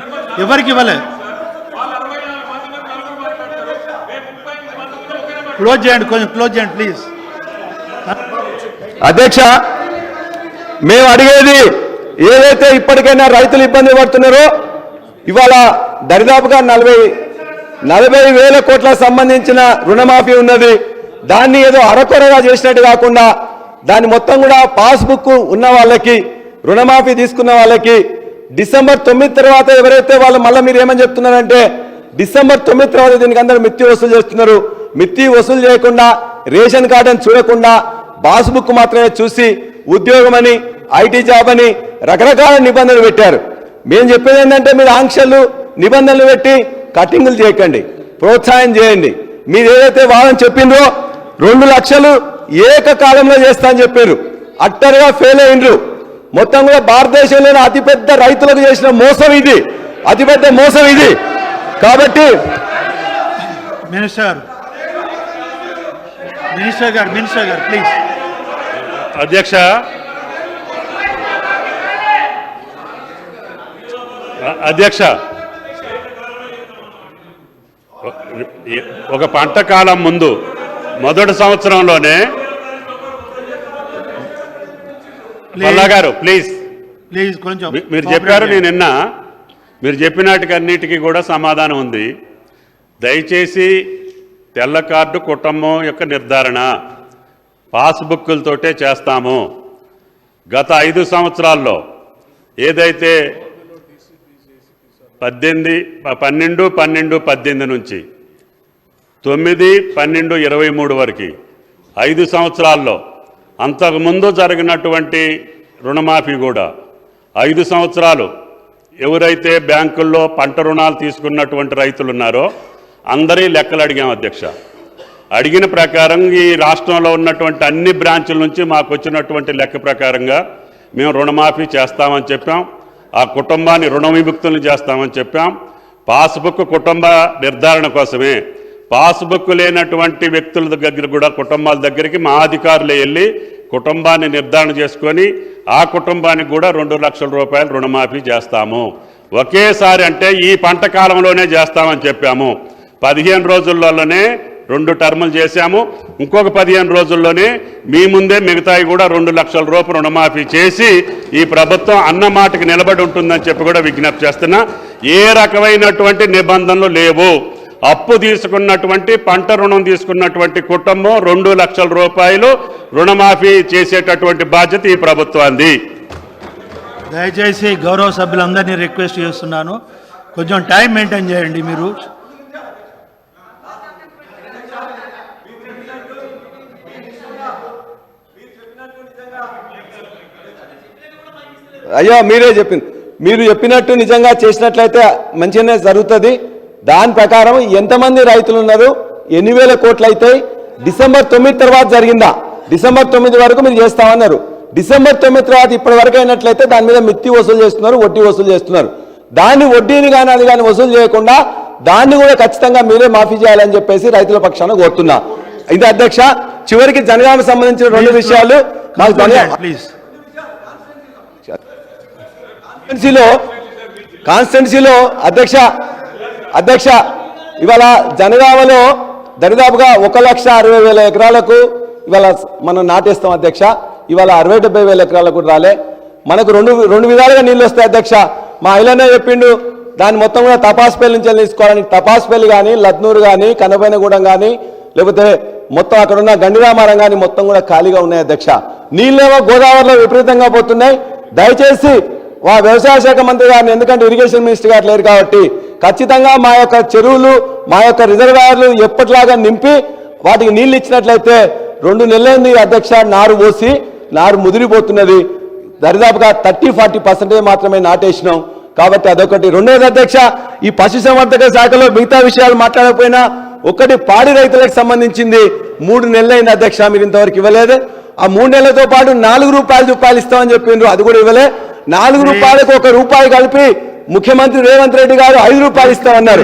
ఎవరికి ఇవ్వలేదు. క్లోజ్ చేయండి, కొంచెం క్లోజ్ చేయండి ప్లీజ్. అధ్యక్ష, మేము అడిగేది ఏదైతే ఇప్పటికైనా రైతులు ఇబ్బంది పడుతున్నారో ఇవాళ దరిదాపుగా 40,000 కోట్లకు సంబంధించిన రుణమాఫీ ఉన్నది. దాన్ని ఏదో అరకొరగా చేసినట్టు కాకుండా దాన్ని మొత్తం కూడా పాస్బుక్ ఉన్న వాళ్ళకి, రుణమాఫీ తీసుకున్న వాళ్ళకి డిసెంబర్ 9 తర్వాత ఎవరైతే వాళ్ళు మళ్ళీ మీరు ఏమని చెప్తున్నారంటే డిసెంబర్ 9 తర్వాత దీనికి అందరూ మిత్తి వసూలు చేస్తున్నారు. మిత్తి వసూలు చేయకుండా, రేషన్ కార్డు అని చూడకుండా, పాస్బుక్ మాత్రమే చూసి ఉద్యోగం అని, ఐటీ జాబ్ అని రకరకాల నిబంధనలు పెట్టారు. మేము చెప్పేది ఏంటంటే మీరు ఆంక్షలు నిబంధనలు పెట్టి కటింగులు చేయకండి, ప్రోత్సాహం చేయండి. మీరు ఏదైతే వాదన చెప్పిండ్రో 2 లక్షలు ఏకకాలంలో చేస్తా అని చెప్పారు, అట్టరుగా ఫెయిల్ అయ్యిండ్రు. మొత్తం కూడా భారతదేశంలోనే అతిపెద్ద రైతులకు చేసిన మోసం ఇది, అతిపెద్ద మోసం ఇది. కాబట్టి మినిస్టర్ గారు ప్లీజ్. అధ్యక్ష, ఒక పంట కాలం ముందు మొదటి సంవత్సరంలోనే పల్లా గారు ప్లీజ్ కొంచెం మీరు చెప్పారు, నేను నిన్న మీరు చెప్పినట్టుగా అన్నిటికీ కూడా సమాధానం ఉంది. దయచేసి తెల్ల కార్డు కుటుంబం యొక్క నిర్ధారణ పాస్బుక్లతోటే చేస్తాము. గత 5 సంవత్సరాల్లో ఏదైతే 12-12-18 నుంచి 9-12-23 వరకు 5 సంవత్సరాల్లో అంతకుముందు జరిగినటువంటి రుణమాఫీ కూడా 5 సంవత్సరాలు ఎవరైతే బ్యాంకుల్లో పంట రుణాలు తీసుకున్నటువంటి రైతులు ఉన్నారో అందరి లెక్కలు అడిగాం అధ్యక్ష. అడిగిన ప్రకారం ఈ రాష్ట్రంలో ఉన్నటువంటి అన్ని బ్రాంచుల నుంచి మాకు వచ్చినటువంటి లెక్క ప్రకారంగా మేము రుణమాఫీ చేస్తామని చెప్పాం. ఆ కుటుంబాన్ని రుణ విముక్తులను చేస్తామని చెప్పాం. పాస్బుక్ కుటుంబ నిర్ధారణ కోసమే పాస్బుక్ లేనటువంటి వ్యక్తుల దగ్గర కూడా కుటుంబాల దగ్గరికి మా అధికారులే వెళ్ళి కుటుంబాన్ని నిర్ధారణ చేసుకొని ఆ కుటుంబానికి కూడా 2 లక్షల రూపాయలు రుణమాఫీ చేస్తాము. ఒకేసారి అంటే ఈ పంట కాలంలోనే చేస్తామని చెప్పాము. 15 రోజుల్లోనే 2 టర్ములు చేశాము. ఇంకొక 15 రోజుల్లోనే మీ ముందే మిగతాయి కూడా 2 లక్షల రూపాయలు రుణమాఫీ చేసి ఈ ప్రభుత్వం అన్న మాటకి నిలబడి ఉంటుందని చెప్పి కూడా విజ్ఞప్తి చేస్తున్నా. ఏ రకమైనటువంటి నిబంధనలు లేవు. అప్పు తీసుకున్నటువంటి పంట రుణం తీసుకున్నటువంటి కుటుంబం 2 లక్షల రూపాయలు రుణమాఫీ చేసేటటువంటి బాధ్యత ఈ ప్రభుత్వాన్ని. దయచేసి గౌరవ సభ్యులందరినీ రిక్వెస్ట్ చేస్తున్నాను, కొంచెం టైం మెయింటైన్ చేయండి. మీరు అయ్యో మీరే చెప్పింది, మీరు చెప్పినట్టు నిజంగా చేసినట్లయితే మంచిగానే జరుగుతుంది. దాని ప్రకారం ఎంతమంది రైతులు ఉన్నారు, ఎన్ని వేల కోట్లు అవుతాయి, డిసెంబర్ 9 తర్వాత జరిగిందా, డిసెంబర్ 9 వరకు మీరు చేస్తామన్నారు. డిసెంబర్ 9 తర్వాత ఇప్పటి వరకు అయినట్లయితే దాని మీద మిత్తి వసూలు చేస్తున్నారు, వడ్డీ వసూలు చేస్తున్నారు. దాన్ని వడ్డీని కానీ అది కానీ వసూలు చేయకుండా దాన్ని కూడా ఖచ్చితంగా మీరే మాఫీ చేయాలని చెప్పేసి రైతుల పక్షాన కోరుతున్నా. ఇది అధ్యక్ష. చివరికి జనగామకు సంబంధించిన 2 విషయాలు మాకు ప్లీజ్. కాన్స్టిట్యున్సీలో అధ్యక్ష ఇవాళ జనగామలో దరిదాపుగా 1,60,000 ఎకరాలకు ఇవాళ మనం నాటేస్తాం అధ్యక్ష. ఇవాళ 60-70 వేల ఎకరాలకు రాలే. మనకు రెండు విధాలుగా నీళ్ళు వస్తాయి అధ్యక్ష. మా ఐలనే చెప్పిండు దాన్ని మొత్తం కూడా తపాస్పల్లి నుంచి తీసుకోవాలని. తపాస్పల్లి కానీ, లద్నూరు కానీ, కనపైనగూడెం కానీ, లేకపోతే మొత్తం అక్కడ ఉన్న గండిరామారం కానీ మొత్తం కూడా ఖాళీగా ఉన్నాయి అధ్యక్ష. నీళ్ళేమో గోదావరిలో విపరీతంగా పోతున్నాయి. దయచేసి వ్యవసాయ శాఖ మంత్రి గారిని, ఎందుకంటే ఇరిగేషన్ మినిస్టర్ గారు లేరు కాబట్టి, ఖచ్చితంగా మా యొక్క చెరువులు, మా యొక్క రిజర్వాయర్లు ఎప్పటిలాగా నింపి వాటికి నీళ్ళు ఇచ్చినట్లయితే 2 నెలలైంది అధ్యక్ష. నారు పోసి నారు ముదిరిపోతున్నది. దరిదాపుగా 30-40% మాత్రమే నాటేసినాం. కాబట్టి అదొకటి. రెండోది అధ్యక్ష, ఈ పశుసంవర్ధక శాఖలో మిగతా విషయాలు మాట్లాడకపోయినా ఒకటి పాడి రైతులకు సంబంధించింది 3 నెలలైంది అధ్యక్ష. మీరు ఇంతవరకు ఇవ్వలేదు. ఆ 3 నెలలతో పాటు 4 రూపాయలు ఇస్తామని చెప్పిండ్రు, అది కూడా ఇవ్వలే. 4 రూపాయలకు 1 రూపాయి కలిపి ముఖ్యమంత్రి రేవంత్ రెడ్డి గారు 5 రూపాయలు ఇస్తామన్నారు.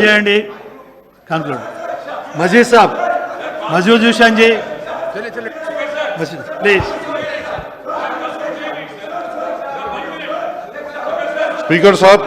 Majeed sahab, Majood Hussain ji please. Speaker Saab,